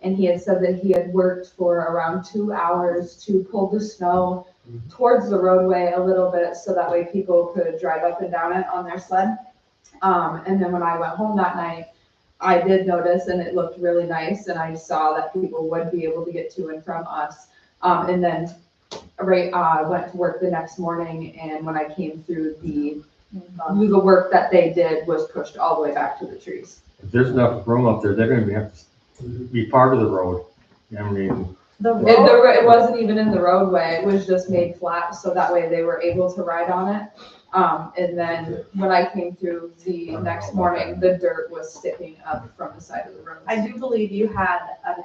And he had said that he had worked for around 2 hours to pull the snow towards the roadway a little bit so that way people could drive up and down it on their sled. And then when I went home that night, I did notice, and it looked really nice, and I saw that people would be able to get to and from us. And then went to work the next morning, and when I came through, the work that they did was pushed all the way back to the trees. If there's enough room up there, they're gonna have to be part of the road. I mean, It wasn't even in the roadway, it was just made flat, so that way they were able to ride on it. And then when I came through the next morning, the dirt was sticking up from the side of the road. I do believe you had an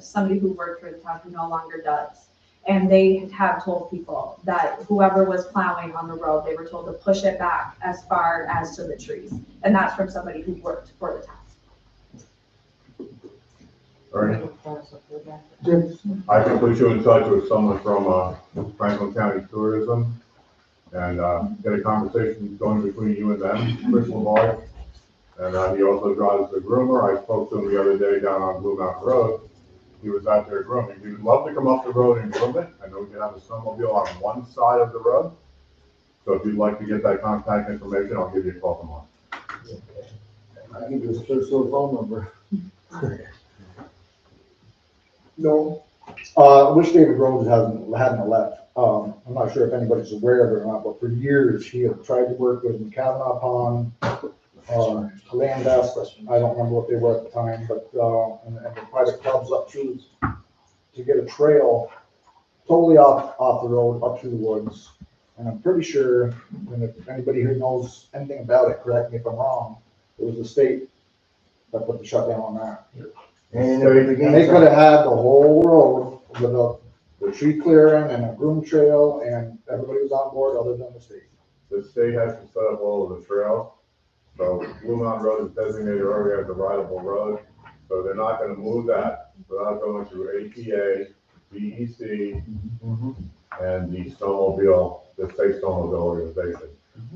somebody who worked for the town who no longer does. And they have told people that whoever was plowing on the road, they were told to push it back as far as to the trees. And that's from somebody who worked for the town. Ernie, Jim, I can put you in touch with someone from Franklin County Tourism and get a conversation going between you and them, Chris Lamar. And he also drives the groomer. I spoke to him the other day down on Blue Mountain Road. He was out there grooming. He would love to come up the road and groom it. I know we can have a snowmobile on one side of the road. So if you'd like to get that contact information, I'll give you a call tomorrow. I can just search the phone number. No, which David Rhodes hadn't left. I'm not sure if anybody's aware of it or not, but for years he had tried to work with McCavanagh Pond, Landus, I don't remember what they were at the time, but, and the private clubs up through to get a trail totally off the road up through the woods. And I'm pretty sure, and if anybody who knows anything about it, correct me if I'm wrong, it was the state that put the shutdown on that. And And they could have had the whole road with the tree clearing and a groom trail, and everybody was on board other than the state. The state has to set up all of the trails. So Blue Mountain Road is designated already as a rideable road. So they're not gonna move that without going through ATA, DEC, and the snowmobile, the state snowmobile organization.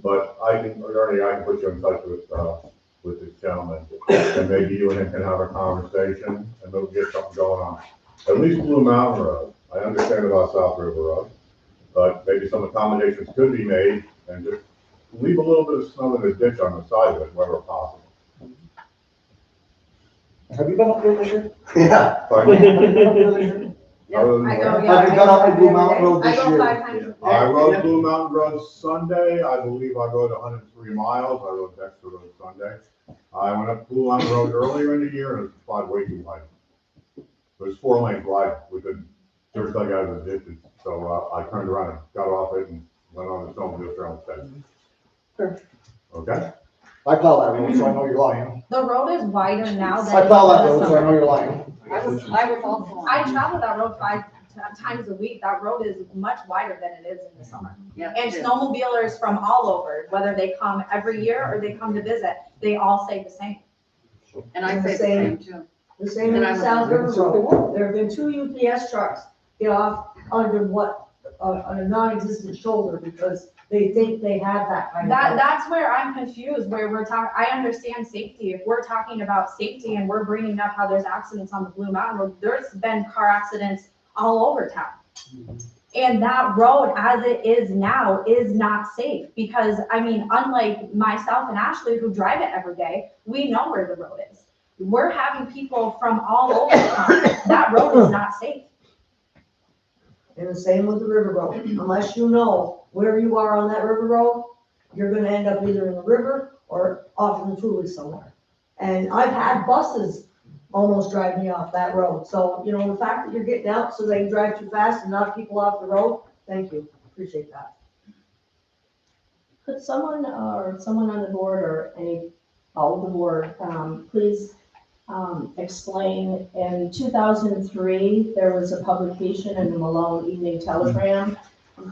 But Ernie, I can put you in touch with this gentleman, and maybe you and him can have a conversation, and they'll get something going on. At least Blue Mountain Road, I understand about South River Road, but maybe some accommodations could be made, and just leave a little bit of snow in the ditch on the side of it wherever possible. Have you been up there this year? Yeah. Yeah, Other than I that- go, yeah. Have you gone up to Blue Mountain Road I this go year? 5 times a day. I rode Blue Mountain Road Sunday, I believe I rode 103 miles, I rode Dexter Road Sunday. I went up Blue Mountain Road earlier in the year, and it was spot way too wide. It was 4 lanes wide with the dirt dug out of the ditches, so I turned around and got off it and went on the snowmobile trail instead. Okay? I plow that road, so I know you're lying. The road is wider now than. I plow that it was road, so I know summer. you're lying. I was also on. I travel that road 5 times a week. That road is much wider than it is in the summer. Yes, And it is. snowmobilers from all over, whether they come every year or they come to visit, they all say the same. And I say the same too. The same in And I the was- South River Road. There have been 2 UPS trucks get off under on a non-existent shoulder because they think they have that kind of. That's where I'm confused, where we're talking, I understand safety. If we're talking about safety and we're bringing up how there's accidents on the Blue Mountain Road, there's been car accidents all over town. And that road, as it is now, is not safe because, I mean, unlike myself and Ashley who drive it every day, we know where the road is. We're having people from all over town. That road is not safe. And the same with the River Road. Unless you know where you are on that River Road, you're gonna end up either in the river or off in the Tule somewhere. And I've had buses almost drive me off that road. So, the fact that you're getting out so they can drive too fast and knock people off the road, thank you. Appreciate that. Could someone on the board or all of the board, please explain, in 2003, there was a publication in the Malone Evening Telegram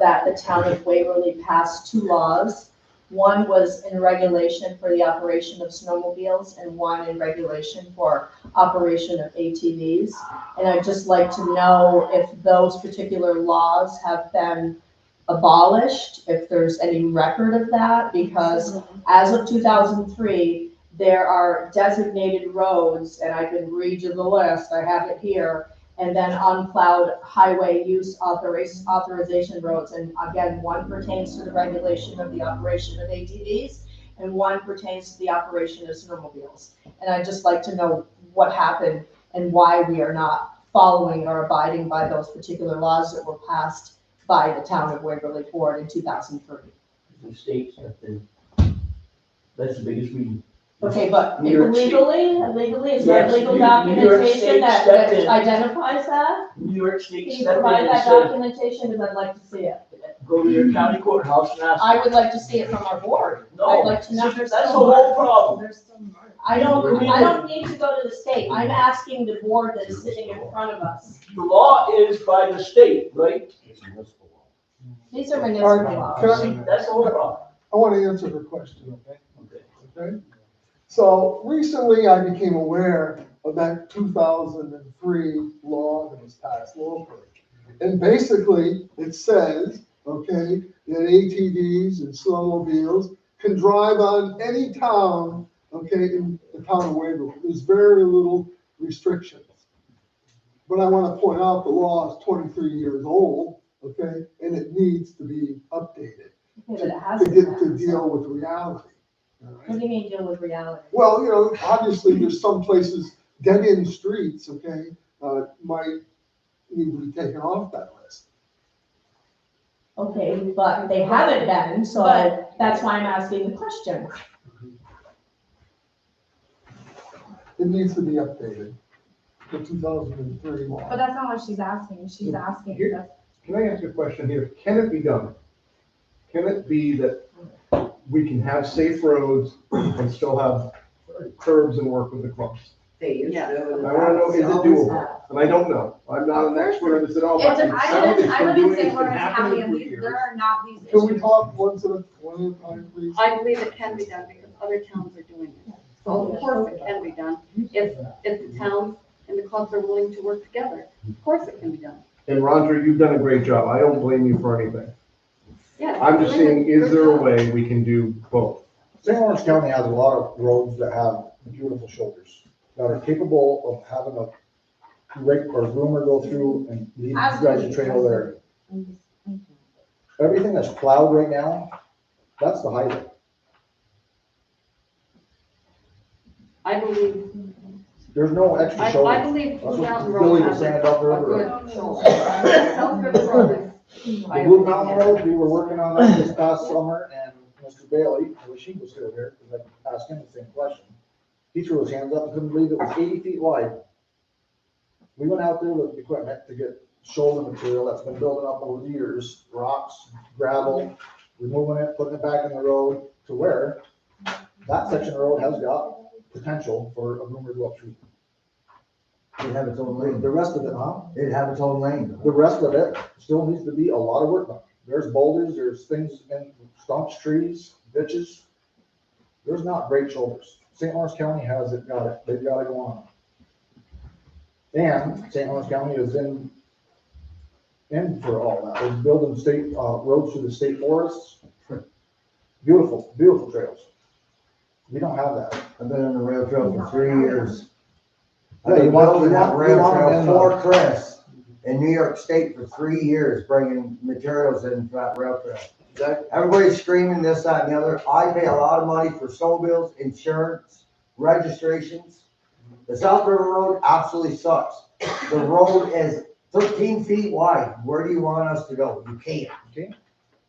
that the town of Waverly passed 2 laws. One was in regulation for the operation of snowmobiles and one in regulation for operation of ATVs. And I'd just like to know if those particular laws have been abolished, if there's any record of that, because as of 2003, there are designated roads, and I can read you the list, I have it here, and then unplowed highway use authorization roads. And again, one pertains to the regulation of the operation of ATVs, and one pertains to the operation of snowmobiles. And I'd just like to know what happened and why we are not following or abiding by those particular laws that were passed by the town of Waverly Ford in 2003. The states have been, that's the biggest reason. Okay, but New York State. legally, is there Yes, legal New York documentation State that stepped in. identifies that? New York State Can you stepped in provide and that said, documentation, because I'd like to see it. go to your county courthouse and ask. I would like to see it from our board. I'd No, like to know. that's the whole problem. I don't need to go to the state. I'm asking the board that is sitting in front of us. The law is by the state, right? These are municipal Can laws. I- That's the whole problem. I want to answer her question, okay? Okay. Okay? So recently I became aware of that 2003 law that was passed locally. And basically it says, okay, that ATVs and snowmobiles can drive on any town, okay, in the town of Waverly. There's very little restrictions. But I want to point out the law is 23 years old, okay, and it needs to be updated Okay, but it to hasn't get to passed. deal with reality. all right? What do you mean deal with reality? Well, obviously, there's some places, dead-end streets, okay, might need to be taken off that list. Okay, but they haven't been, so that's why I'm asking the question. It needs to be updated, the 2003 law. But that's not what she's asking. She's asking. Here- Can I ask a question here? Can it be done? Can it be that we can have safe roads and still have curbs and work with the clubs. They used Yeah. to. I wanna know, is it doable? And I don't know. I'm not an expert on this at all. but It's, it I sounds- live in, it's I been live in doing- St. it's been Lawrence happening County, and for these, years. there are not these Can we issues. talk one at a time, please? I believe it can be done because other towns are doing it. So of course it can be done. If the towns and the clubs are willing to work together, of course it can be done. And Roger, you've done a great job. I don't blame you for anything. Yeah. I'm just saying, is there a way we can do both? St. Lawrence County has a lot of roads that have beautiful shoulders, that are capable of having a rake or groomer go through and lead you guys a trail there. Everything that's plowed right now, that's the highway. I believe, There's no extra I shoulders. believe That's Blue what Mountain Billy Road was has saying a about the river. good shoulder. South River Road is. The Blue Mountain Road, we were working on that this past summer, and Mr. Bailey, I wish he was still here, because I asked him the same question. He threw his hands up and couldn't believe it was 80 feet wide. We went out there with equipment to get shoulder material that's been building up over the years, rocks, gravel, removing it, putting it back in the road to where that section of road has got potential for a groomer to go up through. It'd have its own lane. The rest of it, huh? It'd have its own lane. The rest of it still needs to be a lot of work done. There's boulders, there's things in stumps, trees, ditches. There's not great shoulders. St. Lawrence County has it, got it, they've got it going on. And St. Lawrence County is in for all that. They're building state, roads through the state forests. Beautiful, beautiful trails. We don't have that. I've been on the rail trail for 3 years. Yeah, I've been you want- building you that want- rail you want trail them for in Chris in New York State for 3 years, bringing materials in for that rail trail. Everybody's screaming this, that, and the other. I pay a lot of money for snowmobiles, insurance, registrations. The South River Road absolutely sucks. The road is 13 feet wide. Where do you want us to go? You can't. Okay.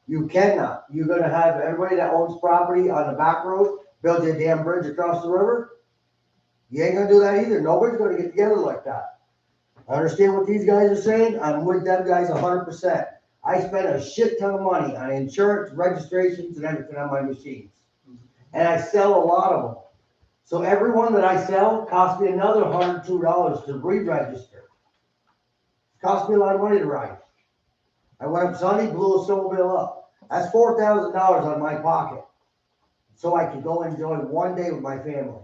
You cannot. You're gonna have everybody that owns property on the back road build you a damn bridge across the river? You ain't gonna do that either. Nobody's gonna get together like that. I understand what these guys are saying. I'm with them guys 100%. I spend a shit ton of money on insurance, registrations, and everything on my machines. And I sell a lot of them. So every one that I sell costs me another $102 to re-register. Cost me a lot of money to ride. I went up Sunday, blew a snowmobile up. That's $4,000 out of my pocket. So I could go enjoy one day with my family.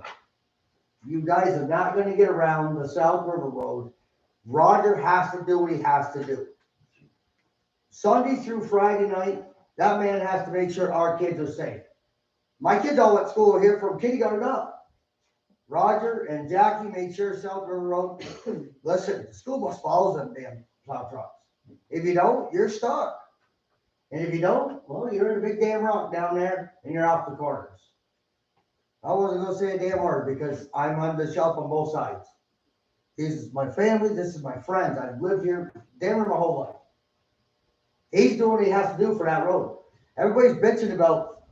You guys are not gonna get around the South River Road. Roger has to do what he has to do. Sunday through Friday night, that man has to make sure our kids are safe. My kids all went to school here from kindergarten up. Roger and Jackie made sure South River Road, listen, the school bus follows them damn plow trucks. If you don't, you're stuck. And if you don't, well, you're in a big damn rock down there and you're off the corners. I wasn't gonna say a damn word because I'm on the shelf on both sides. This is my family, this is my friends. I've lived here damn near my whole life. He's doing what he has to do for that road. Everybody's bitching about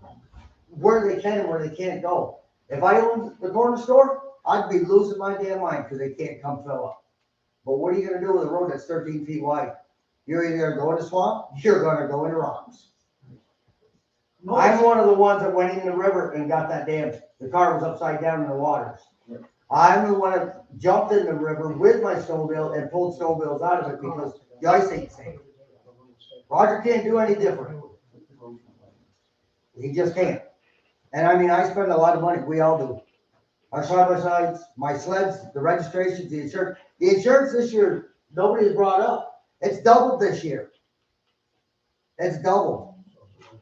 where they can and where they can't go. If I owned the corner store, I'd be losing my damn mind because they can't come fill up. But what are you gonna do with a road that's 13 feet wide? You're either gonna go in the swamp, you're gonna go in the rocks. I'm one of the ones that went in the river and got that damn, the car was upside down in the waters. I'm the one that jumped in the river with my snowmobile and pulled snowmobiles out of it because the ice ain't safe. Roger can't do any different. He just can't. And I mean, I spend a lot of money, we all do. Our side-by-sides, my sleds, the registrations, the insurance. The insurance this year, nobody has brought up. It's doubled this year. It's doubled.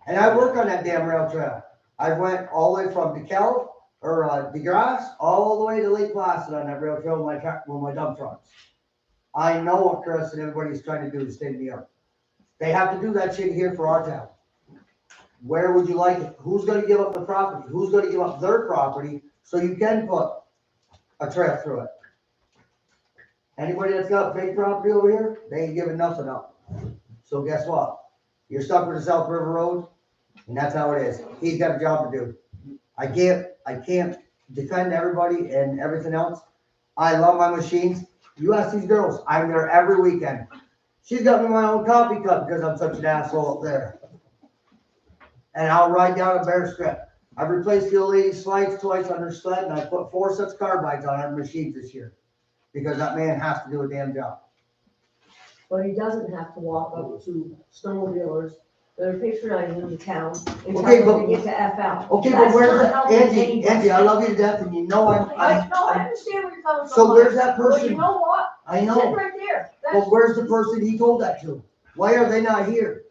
And I work on that damn rail trail. I went all the way from DeKalb or DeGrasse all the way to Lake Placid on that rail trail with my dump trucks. I know what Chris and everybody's trying to do to stay in New York. They have to do that shit here for our town. Where would you like it? Who's gonna give up the property? Who's gonna give up their property so you can put a trail through it? Anybody that's got fake property over here, they ain't giving nothing up. So guess what? You're stuck with the South River Road, and that's how it is. He's got a job to do. I can't defend everybody and everything else. I love my machines. You ask these girls, I'm there every weekend. She's got me my own coffee cup because I'm such an asshole up there. And I'll ride down a Bear Strip. I've replaced the old lady's slides twice on her sled, and I put 4 sets of carbides on her machines this year. Because that man has to do a damn job. But he doesn't have to walk up to snowmobilers that are patronizing the town and Okay, tell them but- to get to F out. Okay, but That's where's not that, helping Angie, anybody. Angie, I love you to death, and you know I I'm, understand where you're coming from. so where's that Well, person? you know what? I Sit know, right there. but where's the person he told that to? Why are they not here?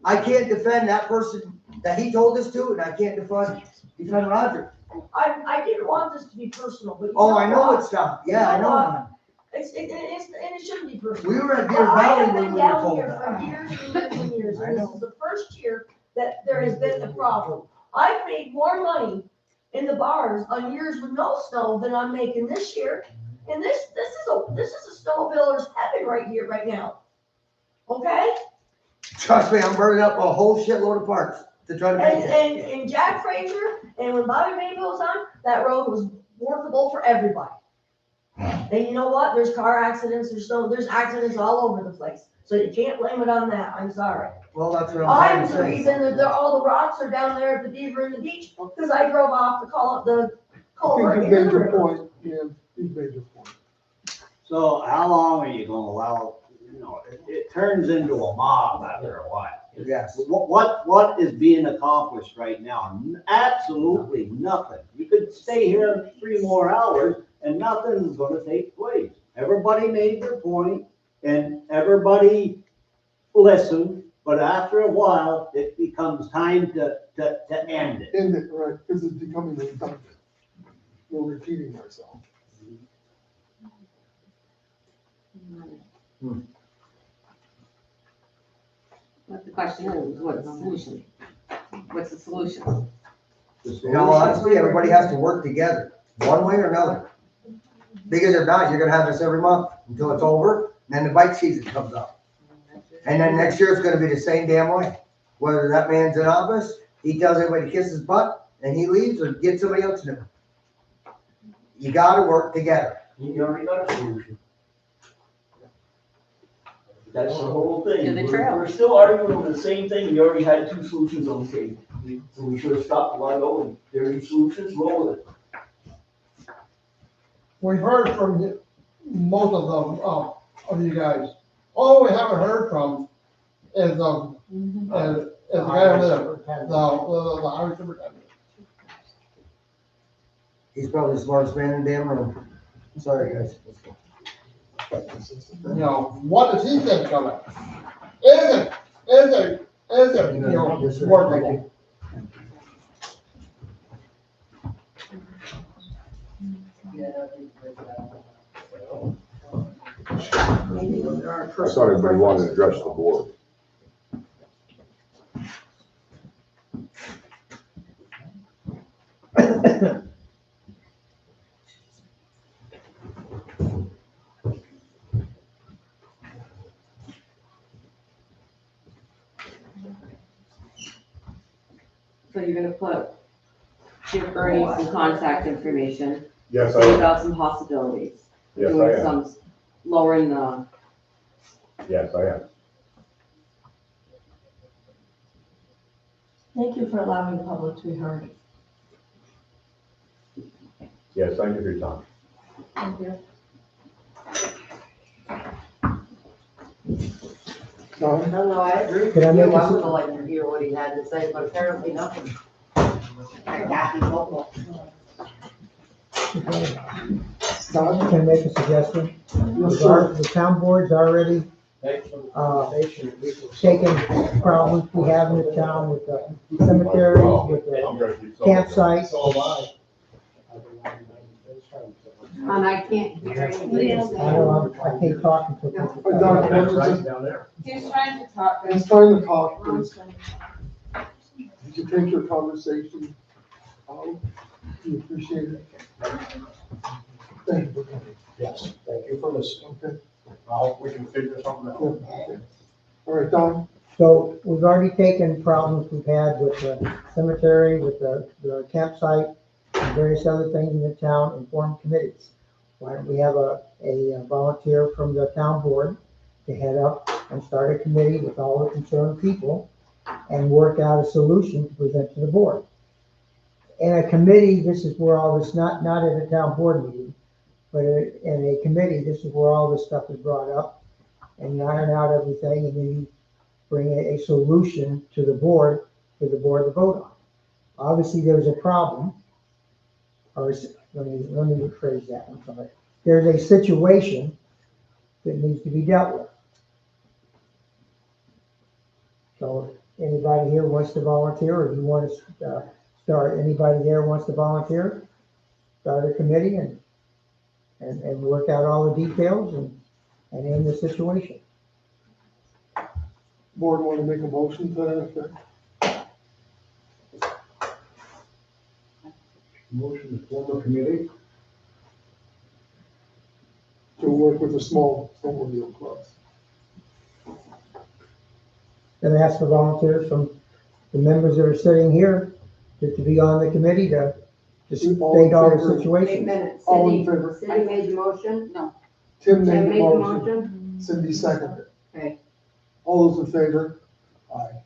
I can't defend that person that he told this to, and I can't defend Roger. I didn't want this to be personal, but you Oh, I know what? it's not, yeah, I know. And it shouldn't be personal. We were at But Deer I Valley have when been we were down told here that. for years and years and years, I and this know. is the first year that there has been a problem. I've made more money in the bars on years with no snow than I'm making this year. And this is a snowmobiler's heaven right here, right now. Okay? Trust me, I'm burning up a whole shitload of parts to try to make it. And Jack Frazier, and when Bobby Mayville was on, that road was workable for everybody. And you know what? There's car accidents, there's accidents all over the place. So you can't blame it on that. I'm sorry. Well, that's what I'm I'm the trying to say. reason that all the rocks are down there at the Beaver and the Beach, because I drove off the I culvert think in you've the made your river. point, yeah, you've made your point. So how long are you gonna allow, it turns into a mob after a while. Yes. What is being accomplished right now? Absolutely nothing. You could stay here 3 more hours and nothing's gonna take place. Everybody made their point and everybody listened, but after a while, it becomes time to end it. End it, right, because it's becoming redundant. We're repeating ourselves. But the question is, what's the solution? What's the solution? You know, honestly, everybody has to work together, one way or another. Because if not, you're gonna have this every month until it's over, and then the bike season comes up. And then next year, it's gonna be the same damn way. Whether that man's in office, he tells everybody to kiss his butt, and he leaves, or get somebody else to do it. You gotta work together. You already got a solution. That's the whole thing. To the trail. We're still arguing over the same thing. You already had 2 solutions on the table. So we should have stopped a while ago, and there are 2 solutions, roll with it. We've heard from most of you guys. All we haven't heard from is the guy over there, the highway superintendent. He's probably the smartest man in the damn room. Sorry, guys. You know, what does he think of it? Is it, you know, workable? I thought everybody wanted to address the board. So you're gonna give Bernie some contact information. Yes, See about some possibilities. Yes, Doing I am. some, lowering the, Yes, I am. Thank you for allowing the public to be heard. Yes, thank you for your time. Thank you. No, I don't know, I agree with Can I you. make a I su- would have liked to hear what he had to say, but apparently nothing. Kathy Vogel. Can I make a suggestion? The town board's already taken problems we have in the town with the cemetery, with the campsite. and I can't hear anything. I know, I can't talk until people. Don, what was it? He's trying to talk. He's trying to talk, please. Did you take your conversation out? Do you appreciate it? Thank you for coming. Yes, thank you for listening. Okay. I hope we can figure something out. Okay. All right, Don? So we've already taken problems we've had with the cemetery, with the campsite, and various other things in the town and form committees. Why don't we have a volunteer from the town board to head up and start a committee with all the concerned people and work out a solution to present to the board. In a committee, this is where all this, not at a town board meeting, but in a committee, this is where all this stuff is brought up, and you iron out everything, and then you bring a solution to the board for the board to vote on. Obviously, there's a problem, or let me rephrase that, I'm sorry. There's a situation that needs to be dealt with. So anybody here wants to volunteer, or you want to start, anybody there wants to volunteer? Start a committee and work out all the details and end the situation. Board want to make a motion to that effect? Motion to form a committee. To work with the small snowmobile clubs. And ask for volunteers from the members that are sitting here to be on the committee to state all the Wait a situations. minute, All in Cindy, favor? Cindy made the motion? No. Tim Tim made made the the motion. motion? Cindy seconded. Okay. All those in favor? Aye.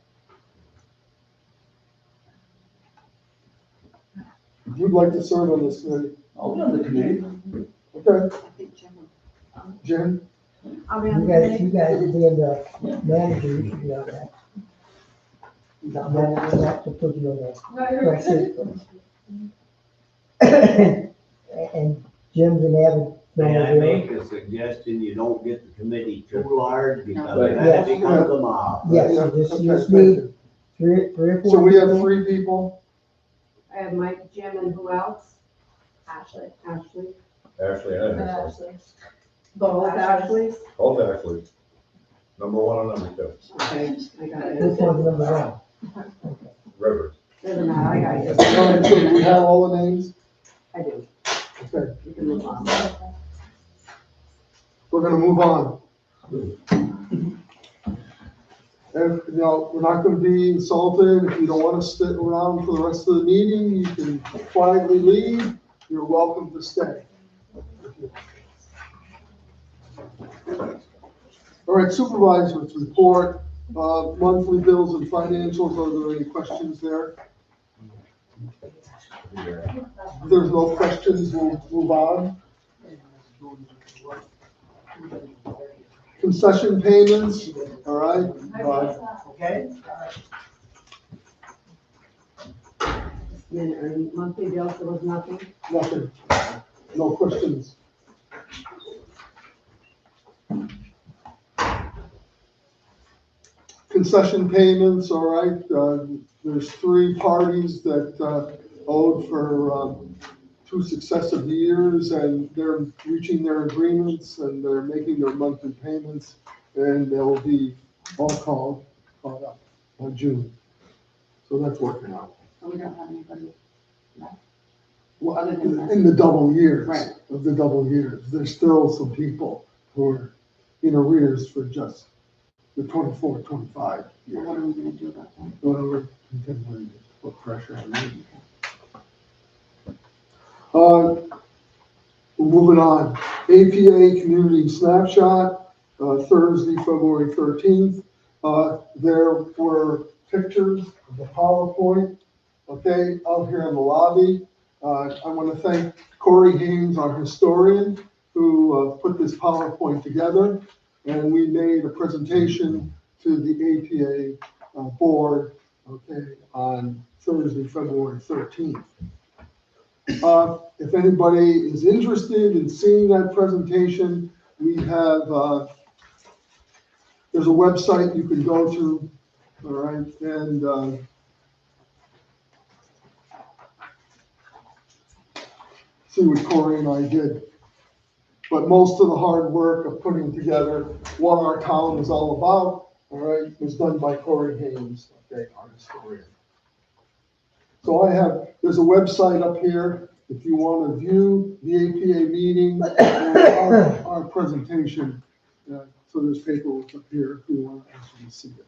If you'd like to serve on this committee, I'll be on the committee. okay, Jen? I'll be on You the guys, committee. you guys being the manager, you should be on that. Not to put you on that. And Jim's an avid May I snowmobiler. make a suggestion? You don't get the committee too large because Right. that becomes a mob. Yes, Yeah, you just okay, need thank you. three or four. So we have people. 3 people, I have Mike, Jim, and who else? Ashley. Ashley. Ashley, And and Ashley. Both Ashleys? Both Ashley. Number 1 and number 2. Okay, I got it. This one's number 1. Rivers. Doesn't matter, I got it. all right, so do we have all the names? I do. Okay, You can move on. we're gonna move on. And, you know, we're not gonna be insulted. If you don't wanna stick around for the rest of the meeting, you can quietly leave. You're welcome to stay. All right, supervisors report, monthly bills and financials. Are there any questions there? If there's no questions, we'll move on. Concession payments, all right? Okay? Monthly bills, there was nothing? Nothing. No questions. Concession payments, all right, there's 3 parties that owed for 2 successive years, and they're reaching their agreements, and they're making their monthly payments, and they'll be all caught up on June. So that's working out. So we don't have anybody left? Well, Other than that. in the double years. Right. Of the double years, there's still some people who are in arrears for just the 24, 25 So years. what are we gonna do about that? Well, we're continuing to put pressure on them. Moving on, APA Community Snapshot, Thursday, February 13th. There were pictures of the PowerPoint, okay, out here in the lobby. I want to thank Corey Haynes, our historian, who put this PowerPoint together. And we made a presentation to the APA board, okay, on Thursday, February 13th. If anybody is interested in seeing that presentation, we have, there's a website you can go to, all right, and see what Corey and I did. But most of the hard work of putting together what our town is all about, all right, was done by Corey Haynes, okay, our historian. So there's a website up here if you want to view the APA meeting and our presentation. So there's paperwork up here if you want to actually see it.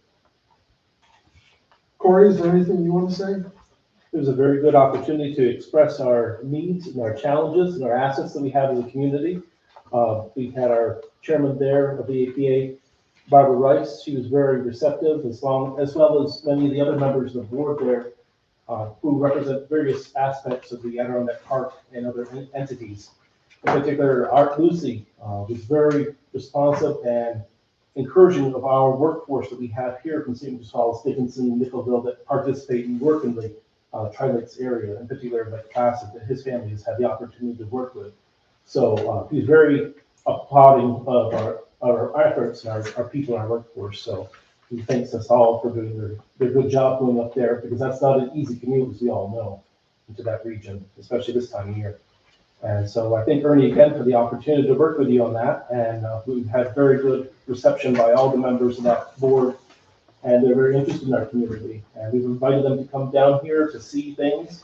Corey, is there anything you want to say? It was a very good opportunity to express our needs and our challenges and our assets that we have as a community. We had our chairman there of the APA Barbara Rice. She was very receptive, as well as many of the other members of the board there, who represent various aspects of the Adirondack Park and other entities. In particular, Art Lucy was very responsive and encouraging of our workforce that we have here from St. Louis Falls, Dickinson, Nickelville that participate and work in the Tri-Lakes area, in particular, Mike Classic, that his family has had the opportunity to work with. So he's very applauding of our efforts and our people in our workforce. So he thanks us all for doing their good job going up there, because that's not an easy commute, as we all know, into that region, especially this time of year. And so I thank Ernie again for the opportunity to work with you on that. And we've had very good reception by all the members of that board, and they're very interested in our community. And we've invited them to come down here to see things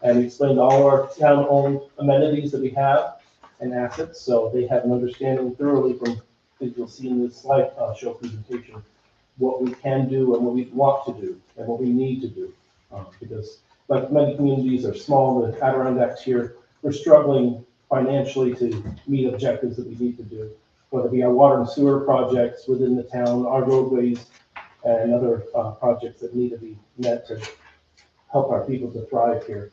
and explain all our town-owned amenities that we have and assets, so they have an understanding thoroughly from, as you'll see in this slide show presentation, what we can do and what we want to do and what we need to do. Because like many communities are small, the Adirondacks here, we're struggling financially to meet objectives that we need to do, whether it be our water and sewer projects within the town, our roadways, and other projects that need to be met to help our people to thrive here.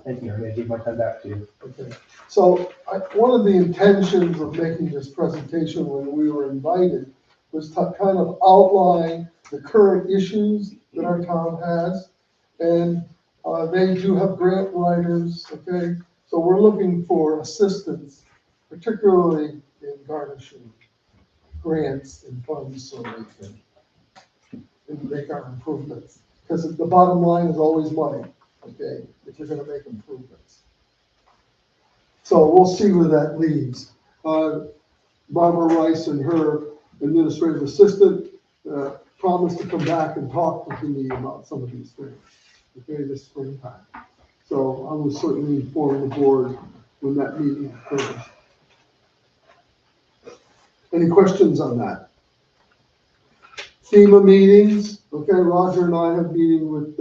Thank you. I'm going to give my time back to you. Okay. So one of the intentions of making this presentation when we were invited was to kind of outline the current issues that our town has. And they do have grant writers, okay? So we're looking for assistance, particularly in garnishing grants and funds so we can make our improvements. Because the bottom line is always money, okay, if you're gonna make improvements. So we'll see where that leads. Barbara Rice and her administrative assistant promised to come back and talk with me about some of these things, okay, this springtime. So I will certainly inform the board when that meeting occurs. Any questions on that? FEMA meetings, okay, Roger and I have meeting with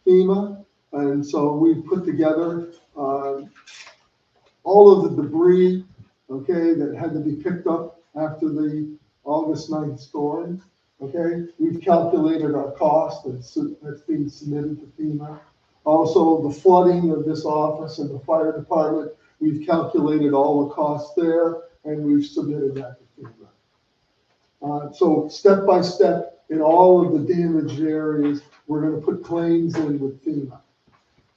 FEMA, and so we've put together all of the debris, okay, that had to be picked up after the August 9th storm, okay? We've calculated our cost that's being submitted to FEMA. Also, the flooding of this office and the fire department, we've calculated all the costs there, and we've submitted that to FEMA. So step by step, in all of the damaged areas, we're gonna put claims in with FEMA.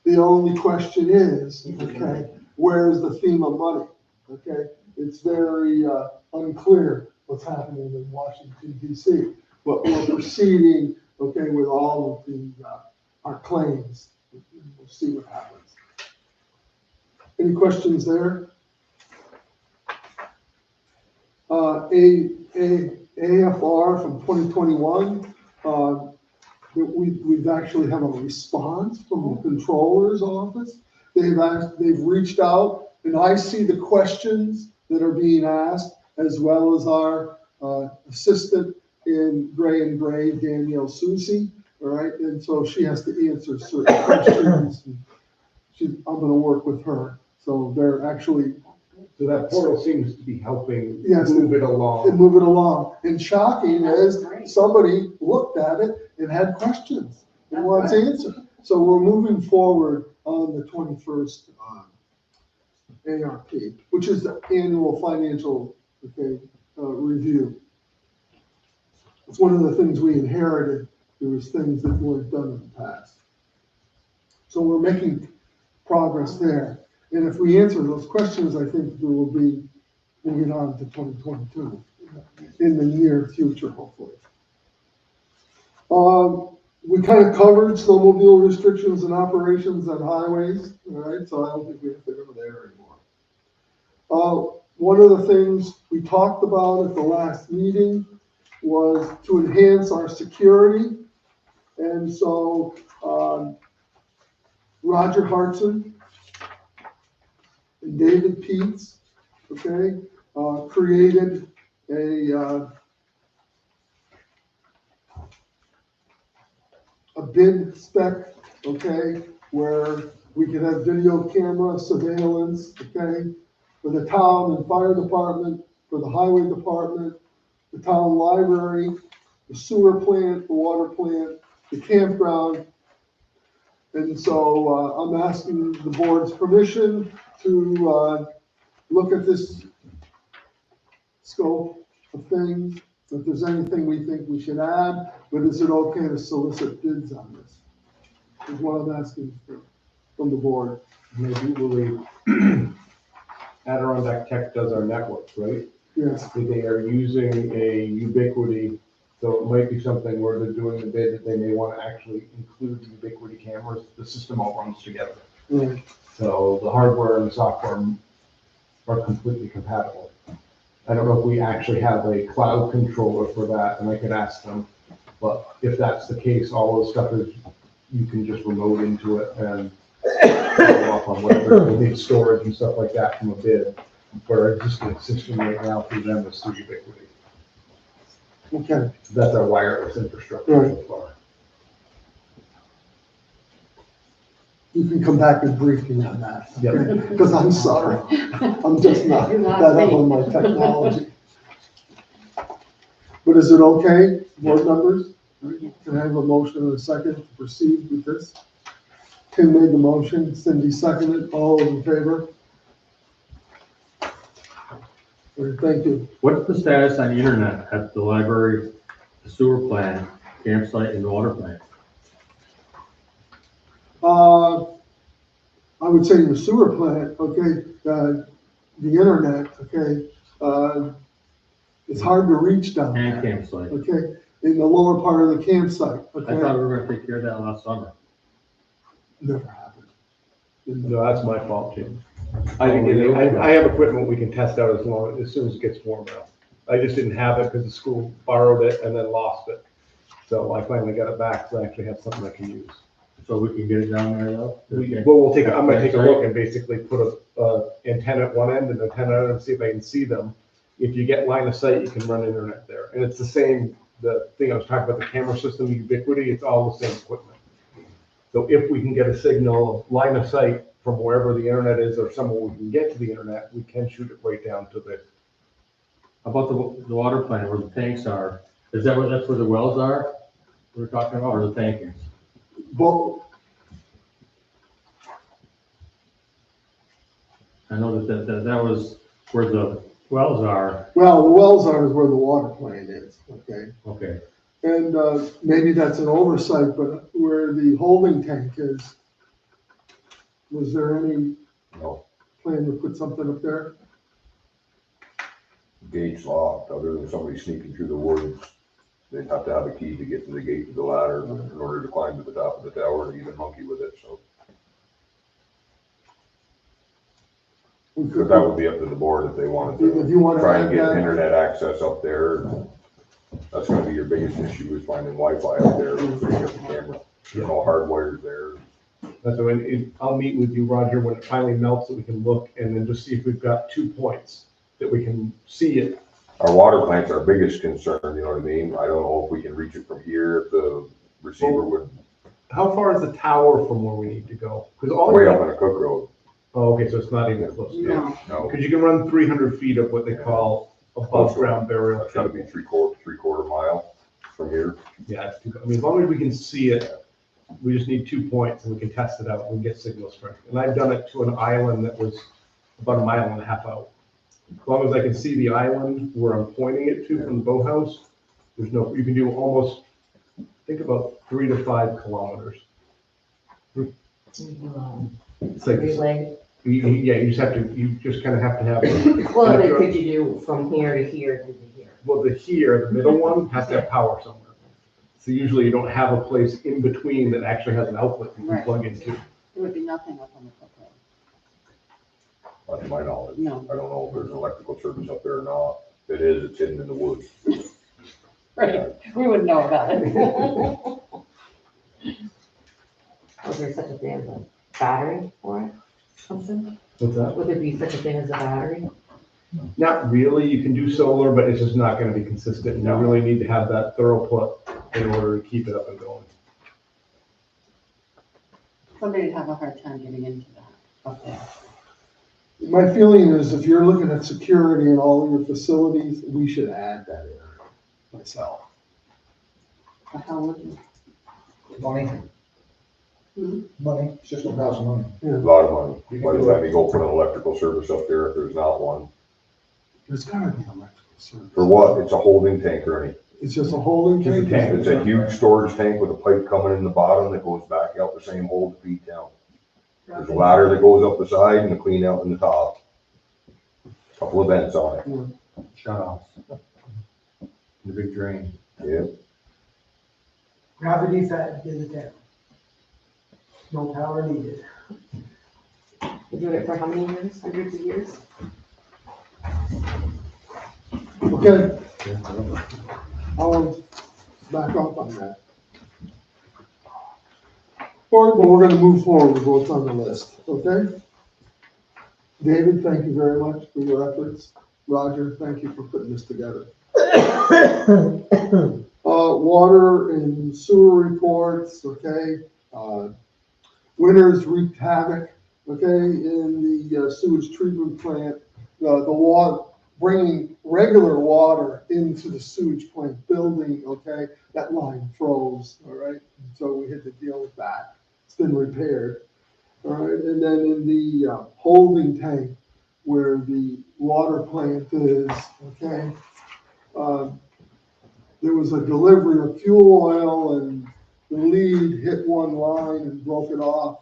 The only question is, okay, where's the FEMA money? Okay, it's very unclear what's happening in Washington, D.C. But we're proceeding, okay, with all of our claims. We'll see what happens. Any questions there? AFR from 2021, we've actually have a response from the controller's office. They've reached out, and I see the questions that are being asked, as well as our assistant in Gray and Gray, Danielle Susi, all right? And so she has to answer certain questions. I'm gonna work with her. So they're actually. So that portal seems to be helping Yes, move it along. And move it along. And shocking is somebody looked at it and had questions and wants answers. So we're moving forward on the 21st ARP, which is the annual financial review. It's one of the things we inherited. There was things that weren't done in the past. So we're making progress there. And if we answer those questions, I think we will be moving on to 2022 in the near future, hopefully. We kind of covered snowmobile restrictions and operations on highways, all right? So I don't think we have to go there anymore. One of the things we talked about at the last meeting was to enhance our security. And so Roger Hartson and David Peets, okay, created a bid spec, okay, where we could have video camera surveillance, okay, for the town and fire department, for the highway department, the town library, the sewer plant, the water plant, the campground. And so, I'm asking the board's permission to, look at this scope of things. If there's anything we think we should add, but is it okay to solicit bids on this? Is what I'm asking from the board. Maybe we, Adirondack Tech does our networks, right? Yes. They are using a Ubiquity, so it might be something where they're doing the bid that they may want to actually include the Ubiquity cameras. The system all runs together. Right. So the hardware and the software are completely compatible. I don't know if we actually have a cloud controller for that, and I could ask them. But if that's the case, all the stuff is, you can just remote into it and go off on whatever, we need storage and stuff like that from a bid. For our existing system right now through them is through Ubiquity. Okay. That's our wireless infrastructure Right. so far. You can come back and brief me on that. Yep. Because I'm sorry, I'm just not You're not that up me. on my technology. But is it okay, board members? Can I have a motion and a second to proceed with this? Tim made the motion, Cindy seconded, all those in favor? All right, thank you. What's the status on the internet at the library, the sewer plant, campsite, and the water plant? I would say the sewer plant, okay, the internet, okay, it's hard to reach down And there, campsite. okay, in the lower part of the campsite, I okay? thought we were gonna take care of that last summer. Never happened. No, that's my fault, Jim. I didn't get it. I have equipment we can test out as soon as it gets warm enough. I just didn't have it because the school borrowed it and then lost it. So I finally got it back, so I actually have something I can use. So we can get it down there though? I'm gonna take a look and basically put a antenna at one end and antenna at and see if I can see them. If you get line of sight, you can run internet there. And it's the same, the thing I was talking about, the camera system, Ubiquity, it's all the same equipment. So if we can get a signal, line of sight from wherever the internet is or somewhere we can get to the internet, we can shoot it right down to the. How about the water plant where the tanks are? Is that that's where the wells are we're talking about, or the tankings? Both. I know that was where the wells are. Well, the wells are where the water plant is, okay? Okay. And maybe that's an oversight, but where the holding tank is, was there any plan to put something up there? Gate's locked, other than somebody sneaking through the woods. They'd have to have a key to get to the gate to the ladder in order to climb to the top of the tower and even monkey with it, so. But that would be up to the board if they wanted If you want to to try and add get that. internet access up there. That's gonna be your biggest issue is finding Wi-Fi up there, so you have the camera, all hardwired there. That's when I'll meet with you, Roger, when it finally melts, so we can look and then just see if we've got 2 points that we can see it. Our water plant's our biggest concern, you know what I mean? I don't know if we can reach it from here, if the receiver would. How far is the tower from where we need to go? Because all Way up on a Cook Road. Oh, okay, so it's not even close. No. Because you can run 300 feet of what they call above ground burial. That's gotta be three quarter mile from here. Yeah, it's too, I mean, as long as we can see it, we just need 2 points and we can test it out and get signal strength. And I've done it to an island that was about 1.5 miles out. As long as I can see the island where I'm pointing it to from the boathouse, there's no, you can do almost, think about 3 to 5 kilometers. It's like, Relay. yeah, you just have to, you just kind of have to have. Well, then could you do from here to here to here? Well, the middle one has to have power somewhere. So usually you don't have a place in between that actually has an outlet you can Right. plug into. There would be nothing up on the Cook Road. Not to my knowledge. No. I don't know if there's an electrical service up there or not. If it is, it's hidden in the woods. Right, we wouldn't know about it. Was there such a thing as a battery for it? Something? What's that? Would there be such a thing as a battery? Not really, you can do solar, but it's just not gonna be consistent, and you really need to have that throughput in order to keep it up and going. Somebody'd have a hard time getting into that up there. My feeling is if you're looking at security in all your facilities, we should add that area. myself. How would you? Money. Money, it's just a thousand money. A lot of money. By the time you go for an electrical service up there, if there's not one. There's gotta be electrical service. For what? It's a holding tank, Ernie. It's just a holding tank? It's a huge storage tank with a pipe coming in the bottom that goes back out the same hole to feed down. There's a ladder that goes up the side and a clean out in the top. Couple of vents on it. Shut off. The big drain. Yeah. Gravity fed did it down. No power needed. We doing it for how many years? Hundreds of years? Okay. I'll back up on that. All right, well, we're gonna move forward with what's on the list, okay? David, thank you very much for your efforts. Roger, thank you for putting this together. Water and sewer reports, okay? Winters wreaked havoc, okay, in the sewage treatment plant. The water, bringing regular water into the sewage plant building, okay, that line froze, all right? So we had to deal with that. It's been repaired, all right? And then in the holding tank where the water plant is, okay, there was a delivery of fuel oil and the lead hit one line and broke it off.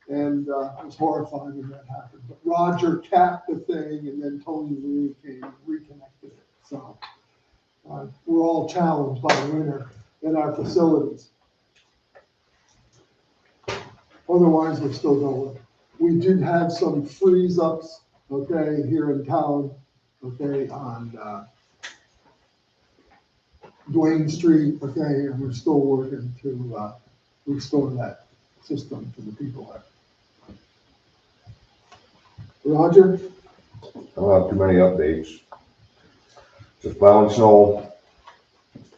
And I was horrified when that happened. But Roger capped the thing and then Tony Lee came and reconnected it. So we're all challenged by winter in our facilities. Otherwise, we're still going. We did have some freeze ups, okay, here in town, okay, on Duane Street, okay, and we're still working to restore that system to the people there. Roger? I don't have too many updates. Just plowing snow,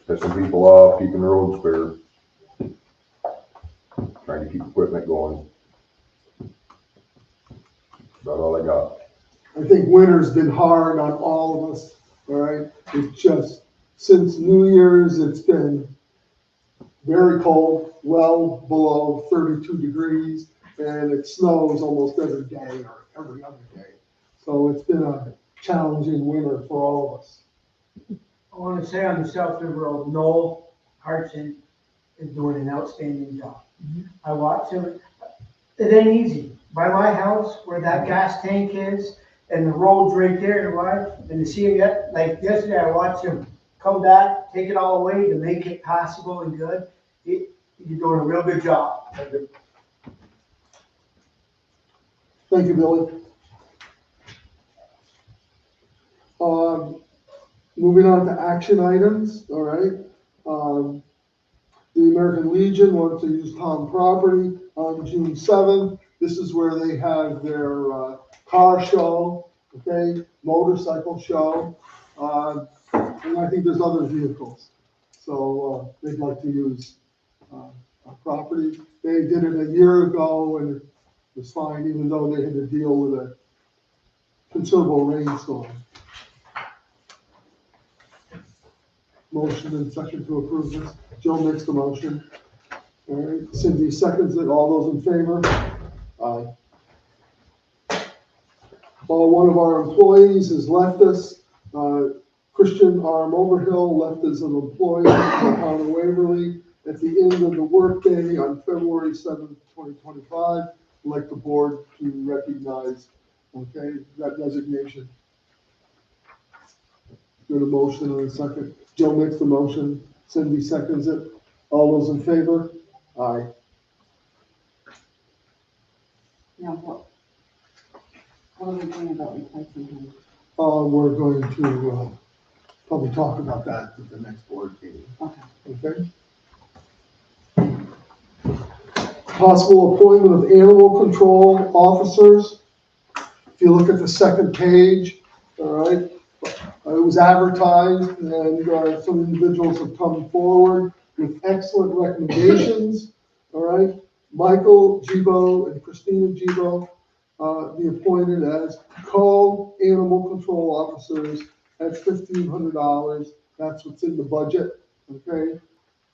pissing people off, keeping the roads clear. Trying to keep equipment going. About all I got. I think winter's been hard on all of us, all right? It's just, since New Year's, it's been very cold, well below 32 degrees, and it snows almost every day or every other day. So it's been a challenging winter for all of us. I want to say on the South River Road, Noel Hartson is doing an outstanding job. I watch him. It ain't easy. By my house, where that gas tank is, and the road's right there, right? And to see him yet, like yesterday, I watched him come back, take it all away to make it passable and good. You're doing a real good job. Thank you, Billy. Moving on to action items, all right. The American Legion wants to use town property on June 7th. This is where they have their car show, okay, motorcycle show, and I think there's other vehicles. So they'd like to use our property. They did it a year ago and it was fine, even though they had to deal with a considerable rainstorm. Motion and second to approve this. Joe makes the motion. All right, Cindy seconds it. All those in favor? Aye. One of our employees has left us. Christian R. Overhill left as an employee in the town of Waverly at the end of the workday on February 7th, 2025. I'd like the board to recognize, okay, that designation. Good, a motion and a second. Joe makes the motion. Cindy seconds it. All those in favor? Aye. Now, what are we doing about replacing him? We're going to probably talk about that at the next board meeting. Okay. Okay? Possible appointment of animal control officers. If you look at the second page, all right, it was advertised and some individuals have come forward with excellent recommendations, all right? Michael Gibo and Christina Gibo be appointed as co-animal control officers at $1,500 That's what's in the budget, okay?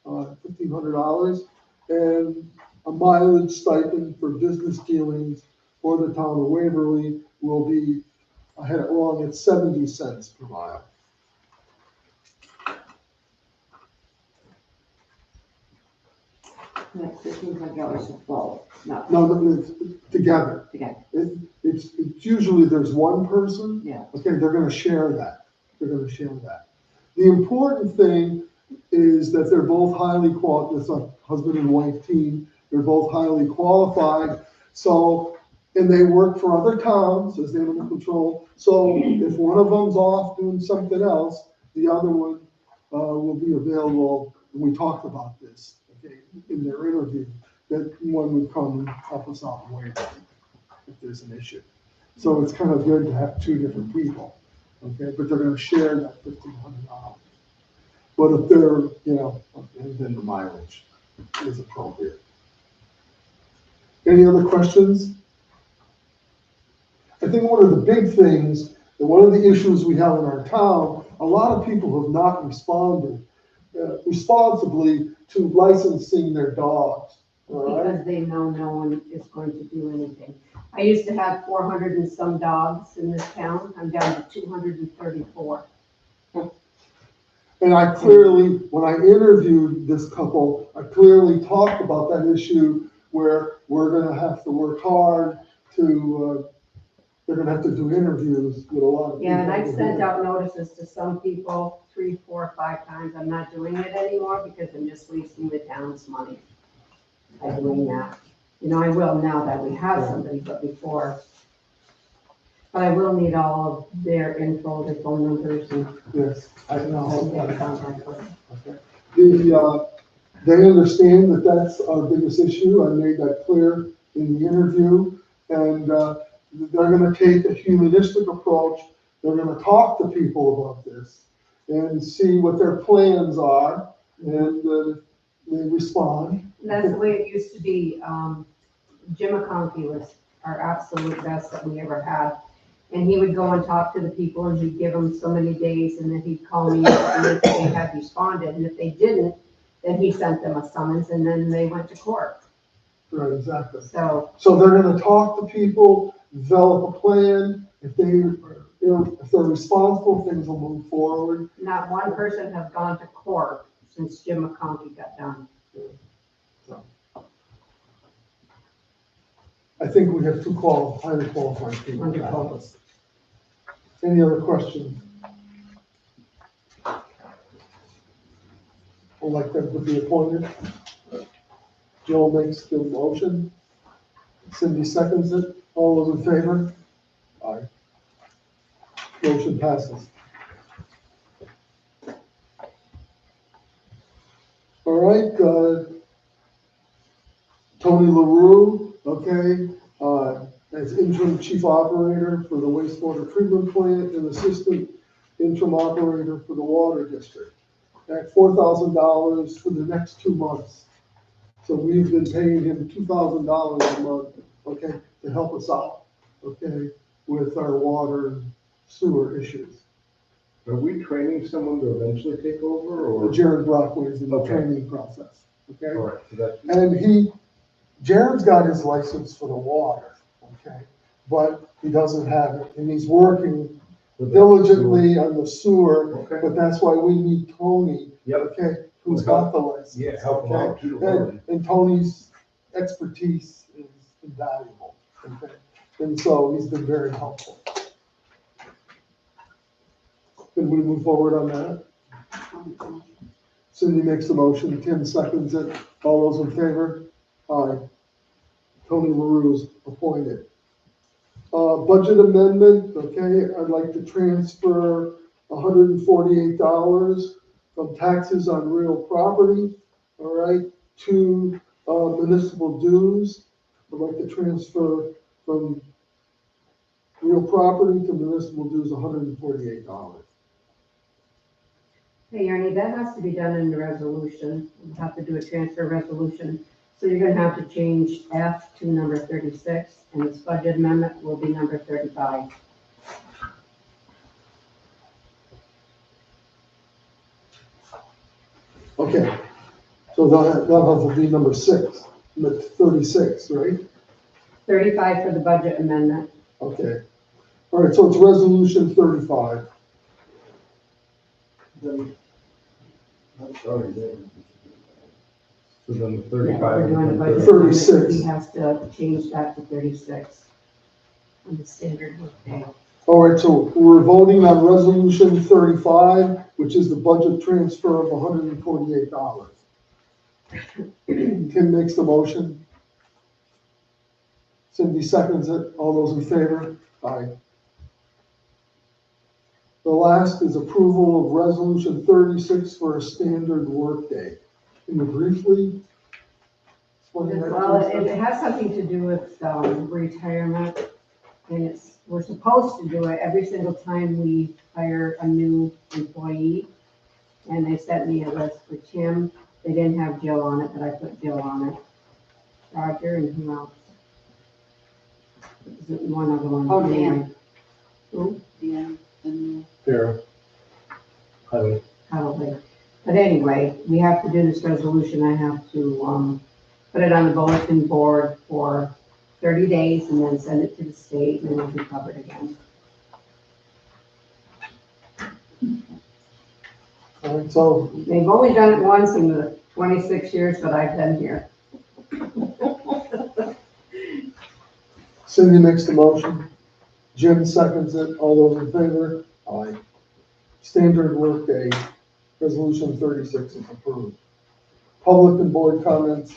$1,500. And a mileage stipend for business dealings for the town of Waverly will be, I had it wrong, it's 70 cents per mile. That's $1,500 for both, no, No, it's together. together. It's usually there's one person. Yeah. Okay, they're gonna share that. They're gonna share that. The important thing is that they're both highly qualified, it's a husband and wife team. They're both highly qualified. So, and they work for other towns as animal control. So if one of them's off doing something else, the other one will be available. We talked about this, okay, in their interview, that one would come and help us out in Waverly if there's an issue. So it's kind of good to have two different people, okay, but they're gonna share that $1,500. But if they're, then the mileage is appropriate. Any other questions? I think one of the big things, and one of the issues we have in our town, a lot of people have not responded responsibly to licensing their dogs. All right? Because they know no one is going to do anything. I used to have 400 and some dogs in this town. I'm down to 234. And I clearly, when I interviewed this couple, I clearly talked about that issue where we're gonna have to work hard to, they're gonna have to do interviews with a lot of people. Yeah, and I've sent out notices to some people 3, 4, 5 times. I'm not doing it anymore because I'm just wasting the town's money by doing that. I will now that we have somebody, but before. But I will need all of their info, their phone numbers and. Yes, I know. their contact with. They understand that that's our biggest issue. I made that clear in the interview. And they're gonna take a humanistic approach. They're gonna talk to people about this and see what their plans are, and they respond. That's the way it used to be. Jim McConkey was our absolute best that we ever had. And he would go and talk to the people and he'd give them so many days and then he'd call me and if they had responded. And if they didn't, then he sent them a summons and then they went to court. Right, exactly. So they're gonna talk to people, develop a plan. If they're responsible, things will move forward. not one person has gone to court since Jim McConkey got done. So, I think we have two highly qualified people to help us. Any other questions? I'd like them to be appointed. Joe makes the motion. Cindy seconds it. All those in favor? Aye. Motion passes. All right, Tony LaRue, okay, as interim chief operator for the wastewater treatment plant and assistant interim operator for the water district at $4,000 for the next 2 months. So we've been paying him $2,000 a month, okay, to help us out, okay, with our water and sewer issues. Are we training someone to eventually take over, or? Jared Brockway is in the Okay. training process, okay? All right, so that, And Jared's got his license for the water, okay? But he doesn't have it, and he's working diligently on the sewer, Okay. but that's why we need Tony, Yep. okay, who's got the license. Yeah, help him out too. And Tony's expertise is invaluable, okay? And so he's been very helpful. Can we move forward on that? Cindy makes the motion, Tim seconds it. All those in favor? Aye. Tony LaRue's appointed. Budget amendment, okay, I'd like to transfer $148 from taxes on real property, all right, to municipal dues. I'd like to transfer from real property to municipal dues $148. Hey, Ernie, that has to be done in the resolution. We'll have to do a transfer resolution. So you're gonna have to change F to number 36, and this budget amendment will be number 35. Okay, so that'll be number 6, 36, right? 35 for the budget amendment. Okay. All right, so it's resolution 35. Then, So then the Yeah, 35. we're doing a budget 36. amendment. He has to change that to 36 on the standard workday. All right, so we're voting on resolution 35, which is the budget transfer of $148. Tim makes the motion. Cindy seconds it. All those in favor? Aye. The last is approval of resolution 36 for a standard workday. Can you briefly explain that? Well, it has something to do with retirement, and we're supposed to do it every single time we hire a new employee. And they sent me a list for Tim. They didn't have Jill on it, but I put Jill on it. Roger and who else? Is it one other one? Oh, Dan. Who? Dan. Fair. Highway. Probably. But anyway, we have to do this resolution. I have to, put it on the bulletin board for 30 days and then send it to the state and then it'll be covered again. All right, so They've only done it once in the 26 years that I've been here. Cindy makes the motion. Jim seconds it. All those in favor? Aye. Standard workday, resolution 36 is approved. Public and board comments.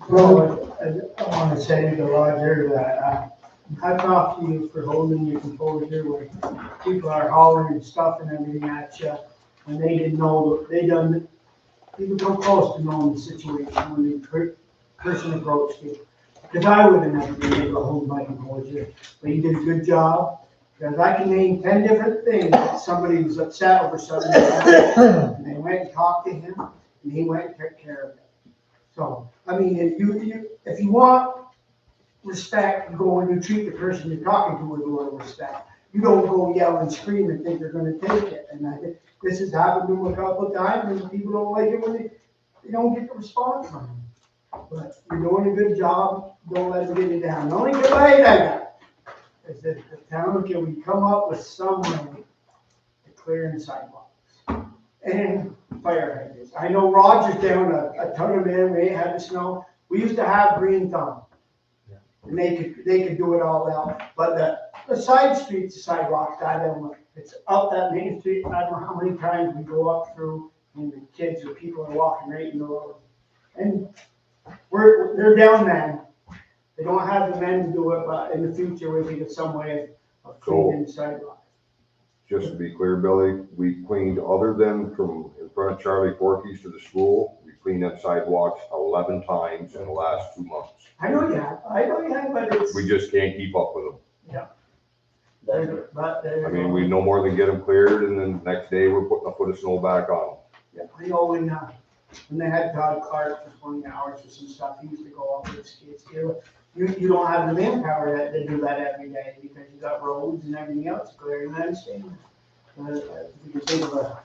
Well, I want to say to Roger that hats off to you for holding your composure when people are hollering and stuff and everything at you. And they didn't know, people come close to knowing the situation when the person approached you. Because I would have never been able to hold my composure, but you did a good job. Because I can name 10 different things that somebody was upset over something, and they went and talked to him, and he went and took care of it. So, I mean, if you want respect, you go and you treat the person you're talking to with a little respect. You don't go yell and scream and think they're gonna take it. And this has happened to them a couple of times, and people don't like it when they don't get the response from them. But you're doing a good job, don't let it get you down. The only complaint I got is that the town, can we come up with some way to clear the sidewalks and fire hydrants? I know Roger's down a ton of them, they had the snow. We used to have Green Thumb. And they could do it all out, but the side streets, the sidewalks, I don't know. It's up that main street, I don't know how many times we go up through and the kids or people are walking right in the road. And they're down then. They don't have the men to do it, but in the future, we think of some way of cleaning the sidewalks. Just to be clear, Billy, we cleaned, other than from in front of Charlie Forky's to the school, we cleaned them sidewalks 11 times in the last 2 months. I know you have, but it's. We just can't keep up with them. Yeah. I mean, we no more than get them cleared, and then the next day we're putting a foot of snow back on them. Yeah, I know when they had Todd Clark for 20 hours or some stuff, he used to go up with skids too. You don't have the manpower that they do that every day because you got roads and everything else clear, and I understand. If we could think of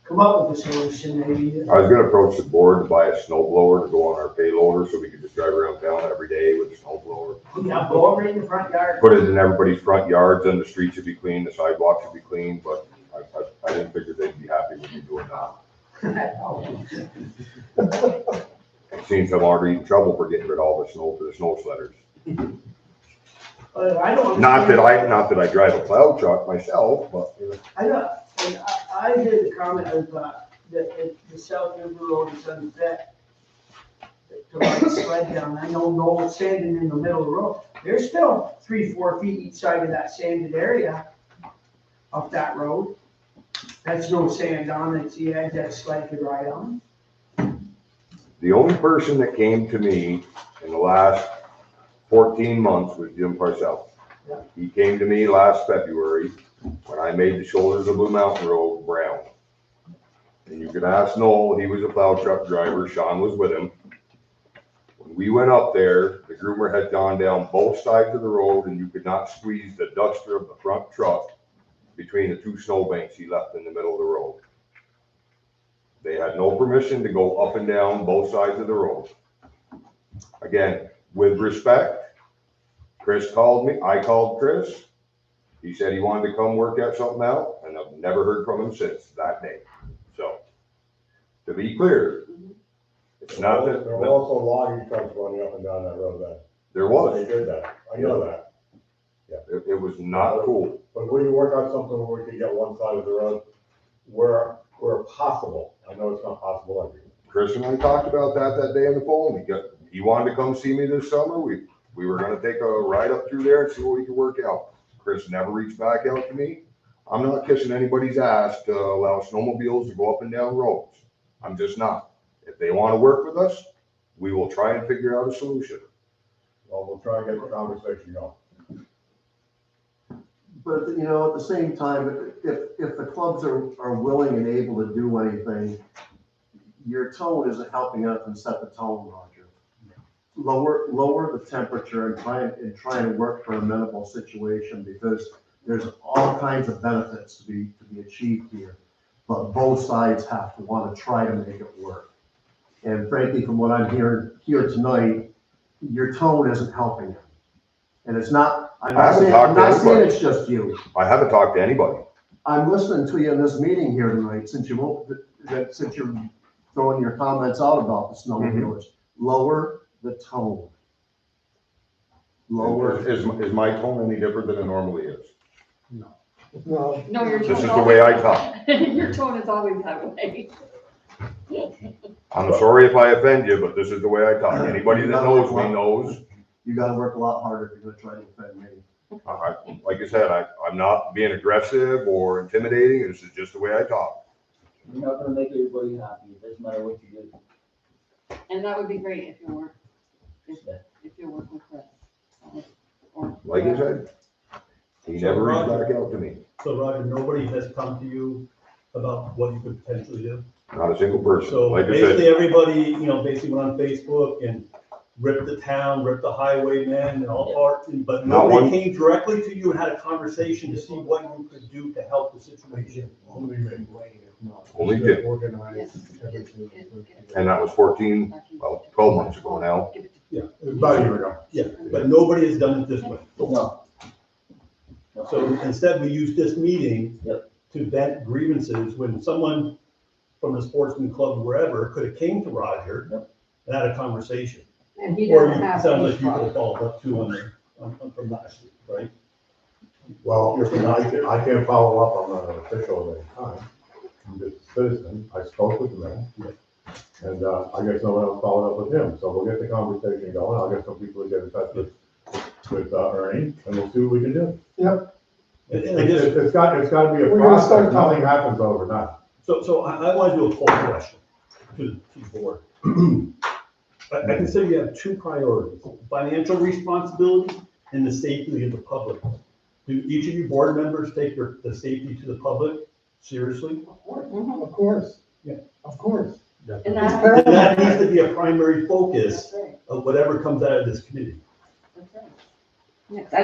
come up with a solution, maybe. I was gonna approach the board to buy a snow blower to go on our payloader so we could just drive around town every day with a snow blower. Yeah, blow it right in the front yard. Put it in everybody's front yards, and the streets should be clean, the sidewalks should be clean, but I didn't figure they'd be happy with me doing that. It seems I'm already in trouble for getting rid of all the snow for the snow sledders. I don't. Not that I drive a plow truck myself, but you know. I know, and I hear the comment of, that the South River Road is unfit to ride a sled down. I know no standing in the middle of the road. There's still 3-4 feet each side of that sanded area up that road. That's no sand on, it's the edge that sled could ride on. The only person that came to me in the last 14 months was Jim Parcelli. Yeah. He came to me last February when I made the shoulders of Blue Mountain Road brown. And you could ask Noel, he was a plow truck driver, Sean was with him. When we went up there, the groomer had gone down both sides of the road and you could not squeeze the duster of the front truck between the two snowbanks he left in the middle of the road. They had no permission to go up and down both sides of the road. Again, with respect, Chris called me, I called Chris. He said he wanted to come work at something out, and I've never heard from him since that day. So, to be clear, it's not that. There were also logging trucks running up and down that road then. There was. They did that, I know that. It was not cool. But we can work out something where we can get one side of the road where possible. I know it's not possible everywhere. Chris and I talked about that day on the phone. He wanted to come see me this summer. We were gonna take a ride up through there and see what we could work out. Chris never reached back out to me. I'm not kissing anybody's ass to allow snowmobiles to go up and down roads. I'm just not. If they wanna work with us, we will try and figure out a solution. Well, we'll try and get the conversation going. But, you know, at the same time, if the clubs are willing and able to do anything, your tone isn't helping us and set the tone, Roger. Lower the temperature and try and work for a amenable situation, because there's all kinds of benefits to be achieved here. But both sides have to want to try to make it work. And frankly, from what I'm hearing here tonight, your tone isn't helping it. And it's not, I'm not saying it's just you. I haven't talked to anybody. I'm listening to you in this meeting here tonight, since you're throwing your comments out about the snowmobilers. Lower the tone. Lower. Is my tone any different than it normally is? No, No, your tone. This is the way I talk. Your tone is always that way. I'm sorry if I offend you, but this is the way I talk. Anybody that knows me knows. You gotta work a lot harder if you're gonna try to offend me. Like I said, I'm not being aggressive or intimidating. This is just the way I talk. You're not gonna make everybody happy, it doesn't matter what you do. And that would be great if you were, if you work with Chris. Or- Like I said, he never reached back out to me. So Roger, nobody has come to you about what you could potentially do? Not a single person. So Like I basically, said, everybody, basically went on Facebook and ripped the town, ripped the highwaymen and all parts, but Not nobody one. came directly to you and had a conversation to see what you could do to help the situation. Only me. Only Jim. Organize everything. And that was 12 months ago now. Yeah. About a year ago. Yeah, but nobody has done it this way. No. So instead, we use this meeting Yep. to vent grievances when someone from the sportsman club, wherever, could have came to Roger and had a conversation. And he Or doesn't it have. sounds like any you could have problem. followed up to from last week, right? Well, I can't follow up, I'm not an official at any time. I'm just a citizen, I spoke with the man. And I guess no one else followed up with him, so we'll get the conversation going, I'll get some people to get in touch with Ernie, and we'll see what we can do. Yep. And I guess, It's got to be a We're gonna process, start nothing talking. happens overnight. so I want to do a poll question to the board. I consider you have two priorities, financial responsibility and the safety of the public. Do each of you board members take the safety to the public seriously? Of course. Yeah. Of course. And It's that, And that paramount. needs to be a primary focus that's right, of whatever comes out of this committee. that's right. Yes, I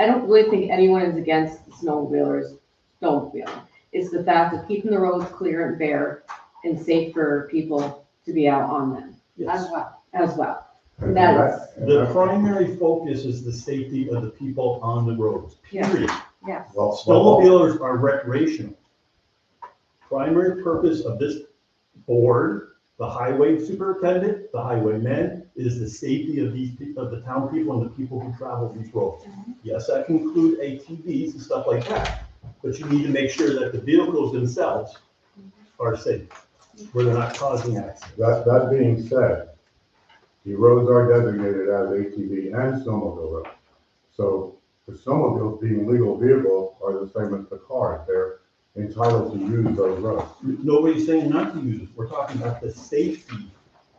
don't really think anyone is against the snowmobilers, snowmobiling. It's the fact of keeping the roads clear and bare and safe for people to be out on them As well. as well. And That is, The primary focus is the safety of the people on the roads, period. Yes. Well, Snowmobilers are recreational. Primary purpose of this board, the highway superintendent, the highwaymen, is the safety of of the town people and the people who travel these roads. Yes, that can include ATVs and stuff like that, but you need to make sure that the vehicles themselves are safe, where they're not causing accidents. That being said, the roads are designated as ATV and snowmobile roads. So the snowmobiles being legal vehicles are the same as the cars. They're entitled to use those roads. Nobody's saying not to use it. We're talking about the safety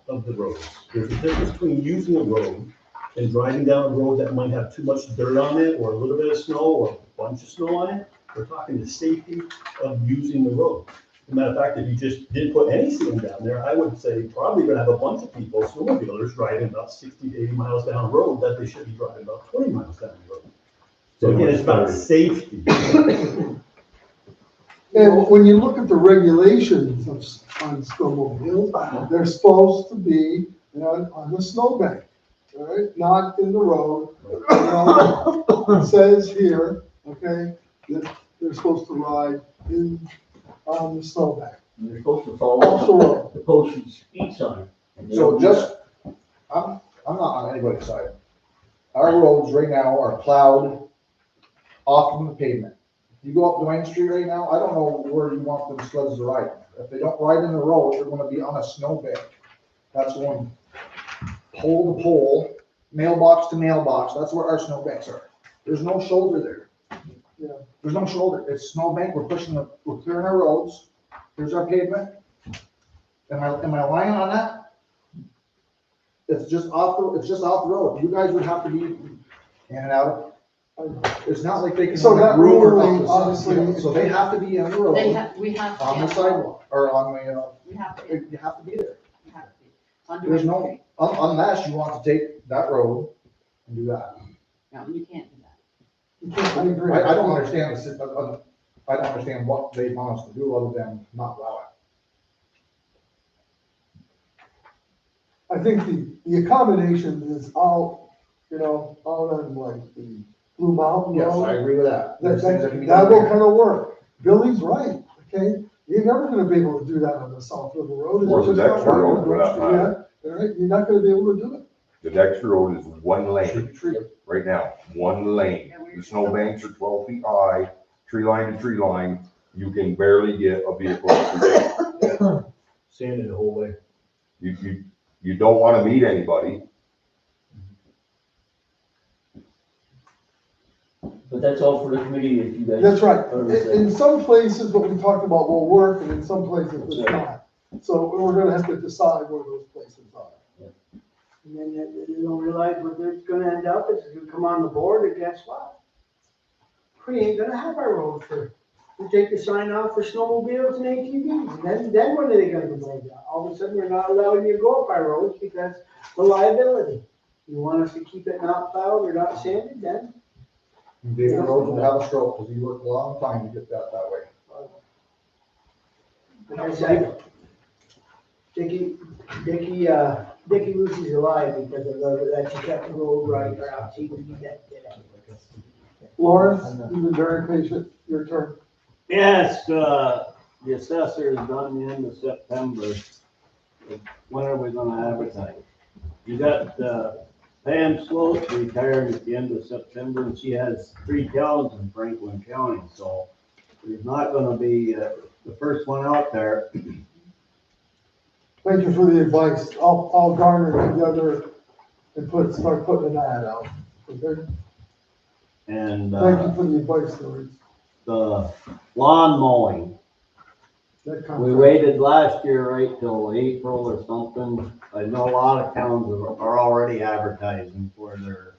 of the roads. There's a difference between using a road and driving down a road that might have too much dirt on it, or a little bit of snow, or a bunch of snow on it. We're talking the safety of using the road. As a matter of fact, if you just didn't put any ceiling down there, I would say probably gonna have a bunch of people, snowmobilers, driving about 60 to 80 miles down the road that they should be driving about 20 miles down the road. So again, it's about safety. And when you look at the regulations on snowmobiles, they're supposed to be, on the snowbank, all right, not in the road. You know, it says here, okay, that they're supposed to ride on the snowbank. And they're supposed to Off follow the road. the posted speed sign. And they So don't do just, I'm not on anybody's side. Our roads right now are plowed off from the pavement. If you go up Duane Street right now, I don't know where you want them sleds to ride. If they don't ride in the road, they're gonna be on a snowbank. That's going pole to pole, mailbox to mailbox. That's where our snowbanks are. There's no shoulder there. Yeah. There's no shoulder. It's snowbank. We're clearing our roads. Here's our pavement. Am I lying on that? It's just off the road. You guys would have to be in and out. It's not like they can. So that groove or ruling, up the obviously- side, so they have to be on the road. We have to. On the sidewalk, or on the, We have to. you have to be there. We have to be. On There's Duane no, Street. unless you want to take that road and do that. No, you can't do that. You can't, I agree. I don't understand I don't understand what they want us to do other than not allow it. I think the accommodation is out, out on like the Blue Mountain Yes, Road. I agree with that. There's things that can be That done will there. kind of work. Billy's right, okay? You're never gonna be able to do that on the South River Road. It's Or the just not Dexter Road, working. for that matter. Yeah, all right, you're not gonna be able to do it. The Dexter Road is one lane right now, one lane. The snowbanks are 12 feet high, tree line to tree line. You can barely get a vehicle through. Sanded the whole way. You don't want to meet anybody. But that's all for the committee if you guys. That's right. are the In same. some places, what we talked about will work, and in some places it's not. So we're gonna have to decide where those places are. And then you don't realize what it's gonna end up is you come on the board and guess what? We ain't gonna have our road we take the sign off for snowmobiles and ATVs. And then what are they gonna complain about? All of a sudden, we're not allowing you to go up our roads because of liability. You want us to keep it not plowed or not sanded, then David Rhodes will have a stroke because he worked a long time to get that way. like I said, Dickie Lucy's alive because of that she kept the road right, or else he would be dead today. Lawrence, you've been very patient, your turn. Yes, the assessor is done the end of September. When are we gonna advertise? You got, Pam Sloat retiring at the end of September, and she has 3 towns in Franklin County, so there's not gonna be, the first one out there. Thank you for the advice. I'll garner together and start putting an ad out. Okay? And, Thank you for the advice, Lawrence. the lawn mowing. That We contract. waited last year right till April or something. I know a lot of towns are already advertising for their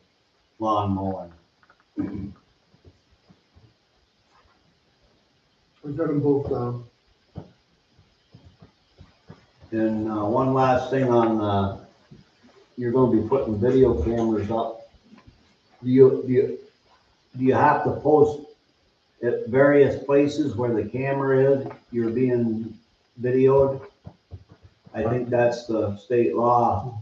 lawn mowing. We've got them both down. And, one last thing on, you're gonna be putting video cameras up. Do you have to post at various places where the camera is, you're being videoed? I think that's the state law.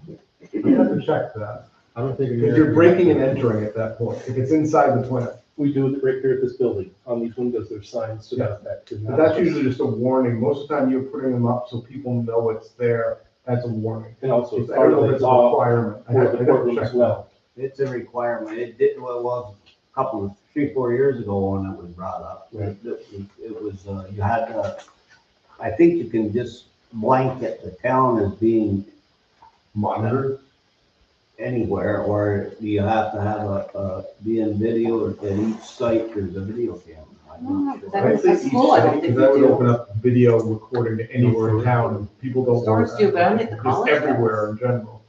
You have to check that. I don't think. If you're breaking and entering at that point, if it's inside the plant. We do it right here at this building. On these windows, there's signs to that effect. But that's usually just a warning. Most of the time you're putting them up so people know it's there. That's a warning. And also, I don't know if it's a requirement. I for have the to courtroom check as well. It's a requirement. It did, well, it was a couple of, 3-4 years ago when it was brought up. Right. It was, you had to, I think you can just blanket the town as being monitored anywhere, or do you have to have a being video at each site, there's a video camera? I'm not sure. I'd say each site, because that would open up video recording to anywhere in town, and people don't want Stores do, but I don't that. think the Just college does. everywhere in general.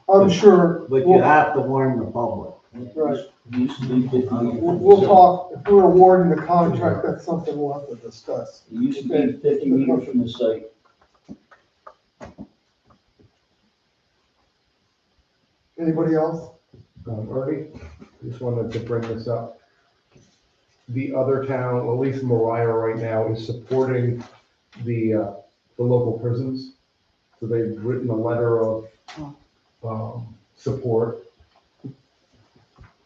I'm sure. But you have to warn the public. Right. Used to be 50 meters. We'll talk, if we're awarding the contract, that's something we'll have to discuss. It used to be 50 meters from the site. Anybody else? Ernie, just wanted to bring this up. The other town, at least Mariah right now, is supporting the local prisons. So they've written a letter of, support.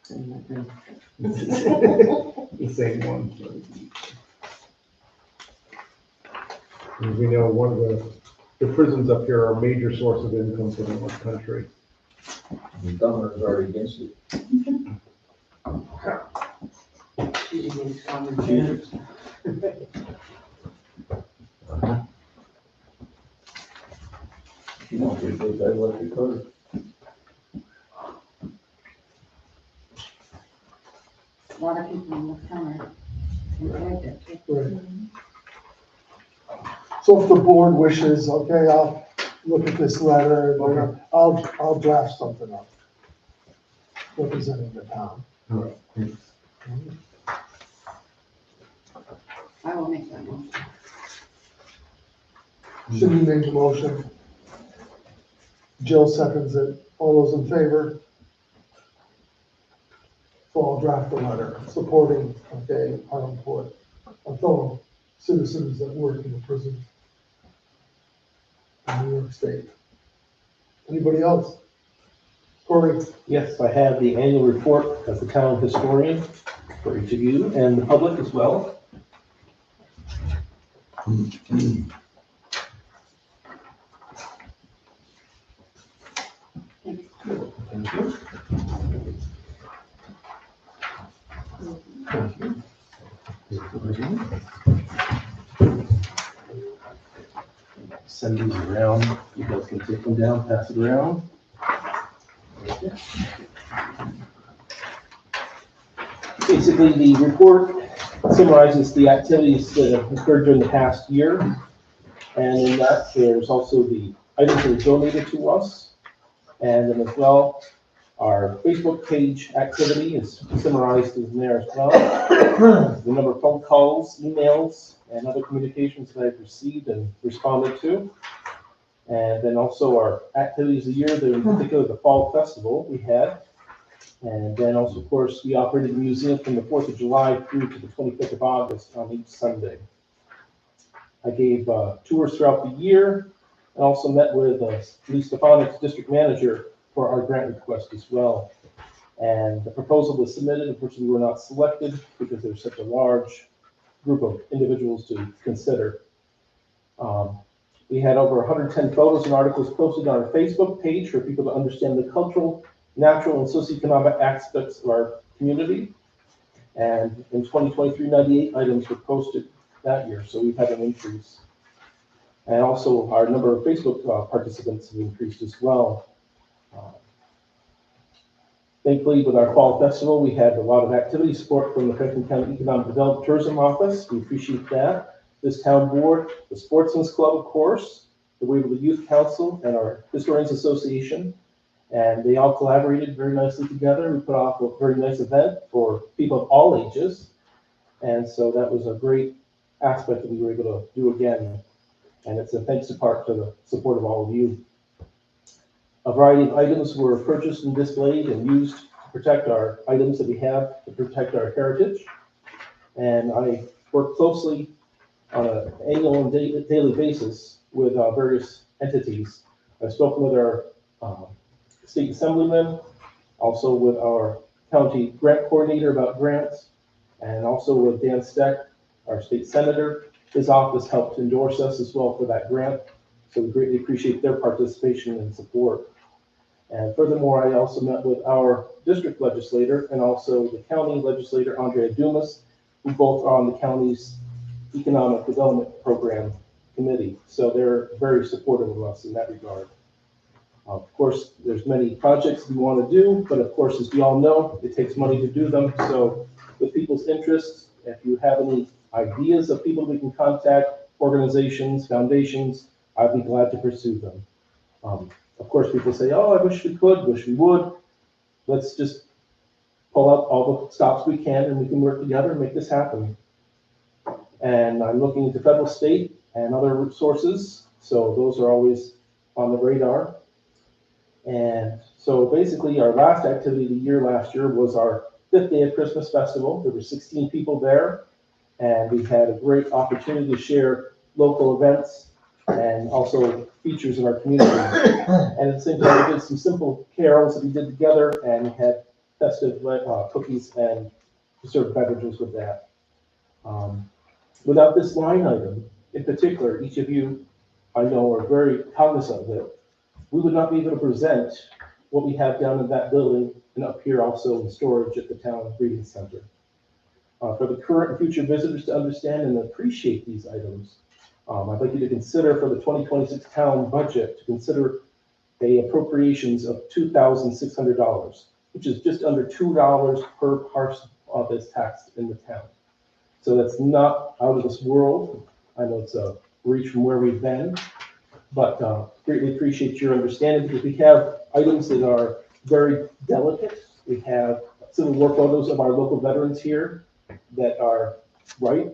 The same one. As we know, one of the prisons up here are a major source of income for the country. The governor's already against it. You know, they like the code. A lot of people in the summer enjoyed it. Right. So if the board wishes, okay, I'll look at this letter, and then I'll draft something up. Representing the town. All right. I will make that motion. Should we make the motion? Jill seconds it. All those in favor? So I'll draft a letter supporting, okay, our employee, our fellow citizens that work in the prison in New York State. Anybody else? Corey? Yes, I have the annual report as the town historian for each of you and the public as well. Thank you. Thank you. Send these around. You guys can take them down, pass it around. Basically, the report summarizes the activities that have occurred during the past year. And in that, there's also the items that are donated to us. And then as well, our Facebook page activity is summarized in there as well. The number of phone calls, emails, and other communications that I've received and responded to. And then also our activities of the year, in particular the fall festival we had. And then also, of course, we operated the museum from the 4th of July through to the 25th of August on each Sunday. I gave tours throughout the year and also met with Lee Stefanik's district manager for our grant request as well. And the proposal was submitted. Unfortunately, we were not selected because there's such a large group of individuals to consider. We had over 110 photos and articles posted on our Facebook page for people to understand the cultural, natural, and socioeconomic aspects of our community. And in 2023, 98 items were posted that year, so we've had an increase. And also our number of Facebook participants have increased as well. Thankfully, with our fall festival, we had a lot of activity support from the Franklin County Economic Development Tourism Office. We appreciate that. This town board, the Sportsman's Club, of course, the Waverly Youth Council, and our Historians Association. And they all collaborated very nicely together. We put off a very nice event for people of all ages. And so that was a great aspect that we were able to do again. And it's a thanks in part to the support of all of you. A variety of items were purchased and displayed and used to protect our items that we have, to protect our heritage. And I work closely on an annual and daily basis with various entities. I've spoken with our state assemblyman, also with our county grant coordinator about grants, and also with Dan Steck, our state senator. His office helped endorse us as well for that grant. So we greatly appreciate their participation and support. And furthermore, I also met with our district legislator and also the county legislator, Andrea Dumas, who both are on the county's Economic Development Program Committee. So they're very supportive of us in that regard. Of course, there's many projects we want to do, but of course, as we all know, it takes money to do them. So with people's interests, if you have any ideas of people we can contact, organizations, foundations, I'd be glad to pursue them. Of course, people say, oh, I wish we could, wish we would. Let's just pull out all the stops we can and we can work together and make this happen. And I'm looking into federal, state, and other sources. So those are always on the radar. And so basically, our last activity of the year last year was our 5th day of Christmas festival. There were 16 people there, and we had a great opportunity to share local events and also features in our community. And at the same time, we did some simple carols that we did together, and we had festive cookies and served beverages with that. Without this line item, in particular, each of you, I know, are very cognizant of it. We would not be able to present what we have down in that building and up here also in storage at the town reading center. For the current and future visitors to understand and appreciate these items, I'd like you to consider for the 2026 town budget to consider a appropriations of $2,600, which is just under $2 per parcel that's taxed in the town. So that's not out of this world. I know it's a reach from where we've been, but greatly appreciate your understanding because we have items that are very delicate. We have Civil War photos of our local veterans here that are right,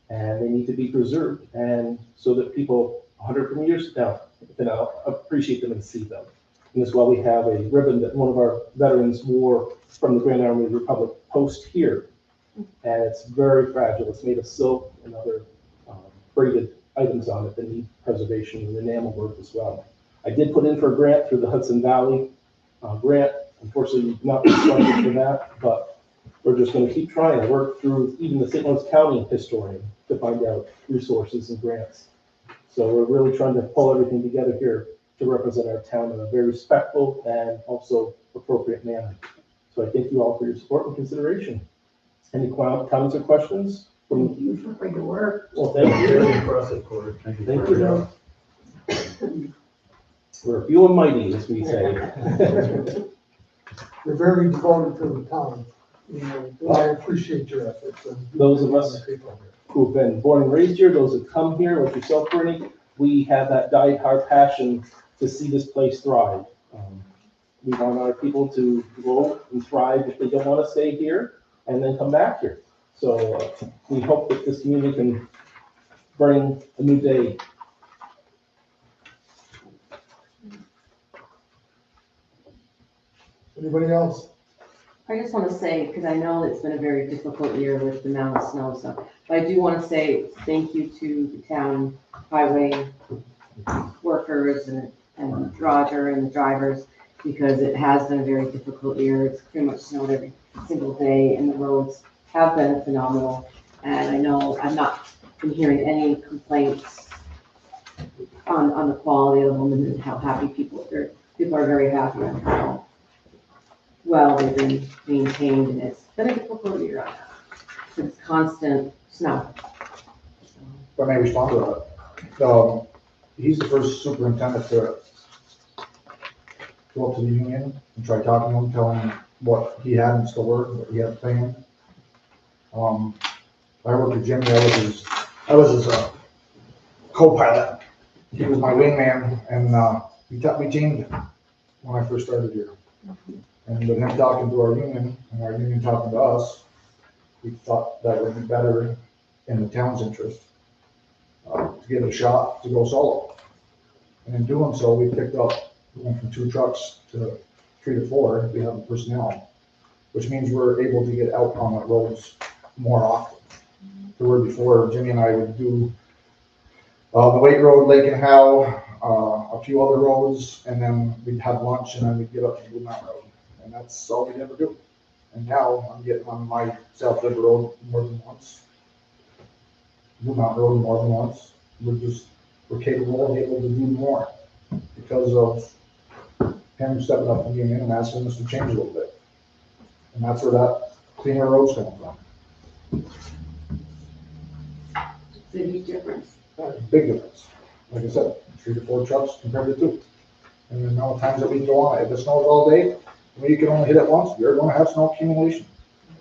and they need to be preserved, and so that people 100 years now can appreciate them and see them. And as well, we have a ribbon that one of our veterans wore from the Grand Army Republic Post here, and it's very fragile. It's made of silk and other braided items on it that need preservation and enamel work as well. I did put in for a grant through the Hudson Valley grant. Unfortunately, not responded for that, but we're just going to keep trying to work through even the St. Louis County historian to find out resources and grants. So we're really trying to pull everything together here to represent our town in a very respectful and also appropriate manner. So I thank you all for your support and consideration. Any comments or questions? Thank you for your work. Well, thank you. Very impressive, Corey. Thank you. Thank you. We're few and mighty, as we say. You're very devoted to the town. You know, I appreciate your efforts. Those of us who've been born and raised here, those that come here, like yourself, Bernie, we have that die-hard passion to see this place thrive. We want our people to grow and thrive if they don't want to stay here and then come back here. So we hope that this community can bring a new day. Anybody else? I just want to say, because I know it's been a very difficult year with the amount of snow, so, but I do want to say thank you to the town highway workers and Roger and the drivers, because it has been a very difficult year. It's pretty much snowed every single day, and the roads have been phenomenal. And I know I've not been hearing any complaints on the quality of them and how happy people are. People are very happy on how well they've been maintained, and it's been a difficult year on that. It's constant snow. If I may respond to that, he's the first superintendent to go up to the union and try talking to him, tell him what he had in store, what he had planned. I worked with Jimmy. I was his co-pilot. He was my wingman, and he taught me team when I first started here. And with him talking to our union and our union talking to us, we thought that would be better in the town's interest to give it a shot to go solo. And in doing so, we picked up, we went from 2 trucks to 3 to 4. We have the personnel, which means we're able to get out on the roads more often. To where before, Jimmy and I would do the Wake Road, Lake and Howe, a few other roads, and then we'd have lunch, and then we'd get up to Blue Mountain Road. And that's all we'd ever do. And now I'm getting on my South River Road more than once. Blue Mountain Road more than once. We're capable and able to do more because of him stepping up and being in and asking us to change a little bit. And that's where that cleaner road's coming from. It's a huge difference. Big difference. Like I said, 3 to 4 trucks compared to 2. And the amount of times that we go on, if it snows all day, you can only hit it once, you're going to have snow accumulation.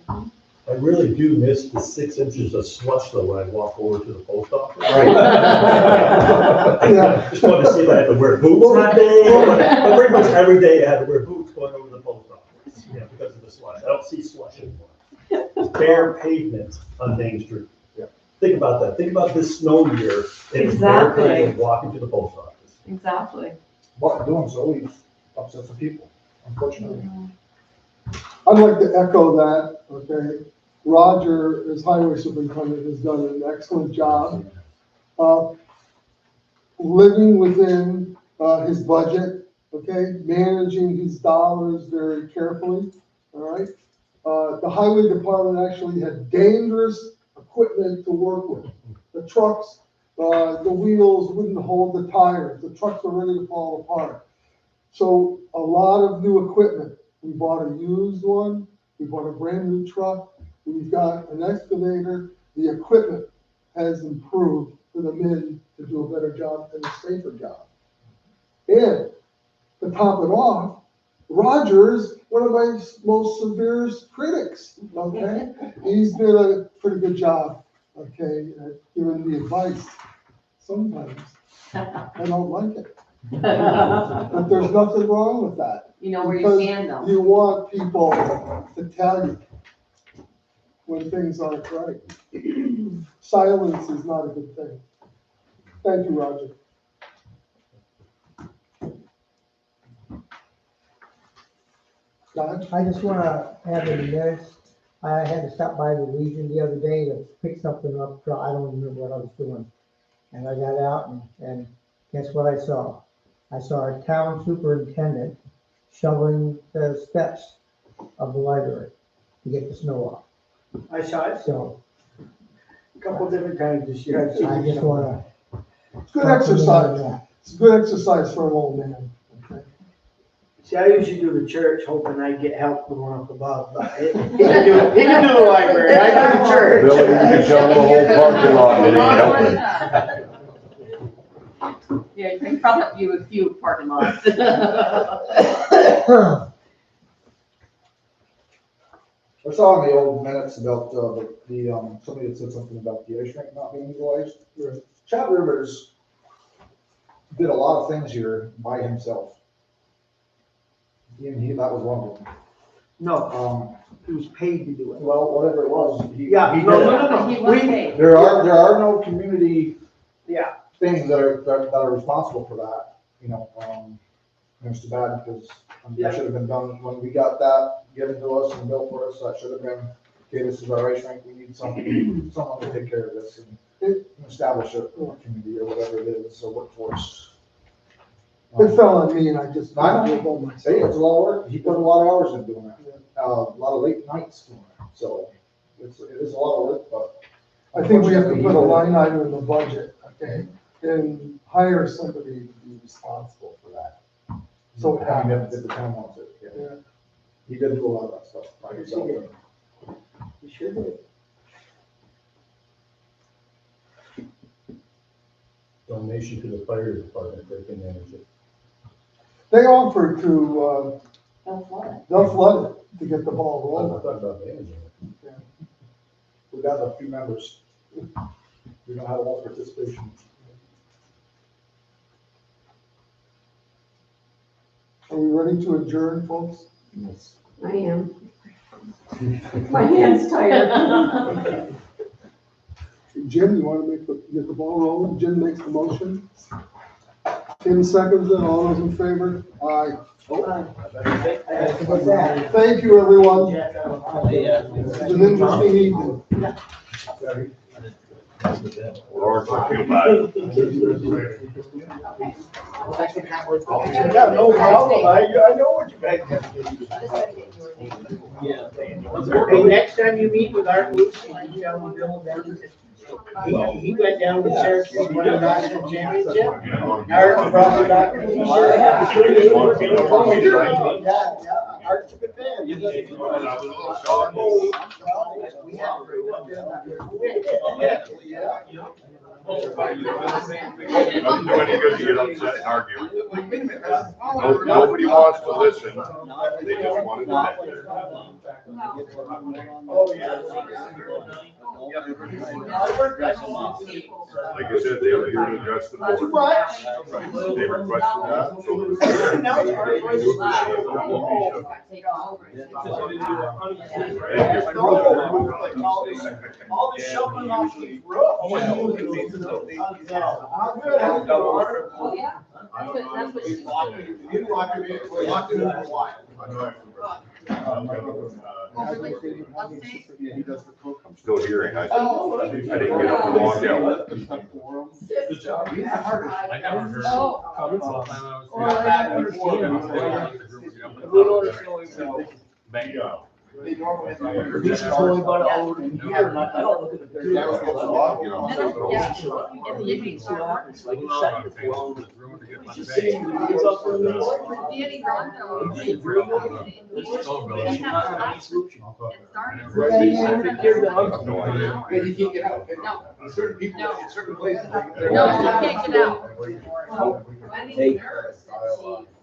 I really do miss the 6 inches of slush though when I walk over to the post office. Right. Just wanted to see if I had to wear boots that day. But pretty much every day I had to wear boots going over to the post office, because of the slush. I don't see slush anymore. It's bare pavement on Main Street. Yeah. Think about that. Think about this snow year. It's bare Exactly. pavement walking to the post office. Exactly. But in doing so, we've upsets the people, unfortunately. I'd like to echo that, okay? Roger, as highway superintendent, has done an excellent job living within his budget, okay? Managing his dollars very carefully, all right? The highway department actually had dangerous equipment to work with. The trucks, the wheels wouldn't hold the tires. The trucks were ready to fall apart. So a lot of new equipment. We bought a used one. We bought a brand new truck. We've got an excavator. The equipment has improved for the men to do a better job and a safer job. And to top it off, Roger's one of my most severest critics, okay? He's did a pretty good job, okay, at giving me advice. Sometimes I don't like it. But there's nothing wrong with that. You know where you Because stand though. you want people to tell you when things aren't right. Silence is not a good thing. Thank you, Roger. Don? I just wanna have in the minutes, I had to stop by the Legion the other day to pick something up, I don't remember what I was doing. And I got out and guess what I saw? I saw our town superintendent shoveling the steps of the library to get the snow off. I saw it So a couple different times this year. I just wanna. It's good exercise. It's good exercise for an old man. See, I usually do the church hoping I get help going up above, but he can do the library, I do the church. Billy, you can shovel the whole parking lot, it ain't helping. Yeah, you can probably do a few parking lots. I saw in the old minutes about, somebody had said something about the ice rink not being utilized. Chad Rivers did a lot of things here by himself. That was one of them. No, he was paid to do it. Well, whatever it was, he Yeah, did no, it. no, no, He no. was We, paid. There are no community yeah, things that are responsible for that, you know, and it's too bad because that should have been done when we got that given to us and built for us. That should have been, okay, this is our ice rink, we need someone to take care of this and establish a community or whatever it is, a workforce. It fell on me and I just. I know, say it's a lot of work. He put a lot of hours in doing that. A lot of late nights doing that. So it is a lot of work, but. I think we have to put a line item in the budget, okay, and hire somebody to be responsible for that. So it happens. If the town wants it, Yeah. yeah. He did do a lot of that stuff by himself. he should do. Donation to the fire department, they can manage it. They offered to, They'll flood it. they'll flood it to get the ball I'm rolling. not talking about managing it. We got a few members. We don't have a lot of participation. Are we ready to adjourn, folks? Yes. I am. My hand's tired. Jim, you want to get the ball rolling? Jim makes the motion. Tim seconds it. All those in favor? Aye. Thank you, everyone. It's an interesting evening. Lawrence, I feel bad. Yeah, no problem, I know what you guys have to do. Hey, next time you meet with Art Lucy, you tell him Bill Dennis. He went down to Syracuse, won the national championship. Art brought the doctor. He should have. Art's a good man. Doesn't do any good to get upset and argue. Nobody wants to listen, they just want to vent. Oh, yeah. Like I said, they were here to address the board. Right, they requested that, All the shuffling off the road. Oh, yeah. That's what she's. You locked him in for a while. I'm still hearing, I didn't get up and walk out. Good job. I never heard. Oh. Comments all the time I was. Bingo. He's totally about to own in here, and I don't look at the dirt. Yeah. In the evening. It's like a second floor. Just saying, it's up for the. Danny Rondo. No idea. And you can't get out. No. Certain people, in certain places. No, you can't get out. Hey.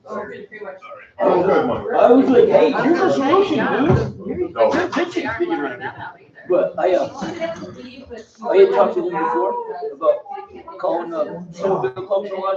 Oh, good one. I was like, hey, here's a solution, dude. No. Your kitchen's big enough. But I had talked to them before about calling, some of the clubs and all that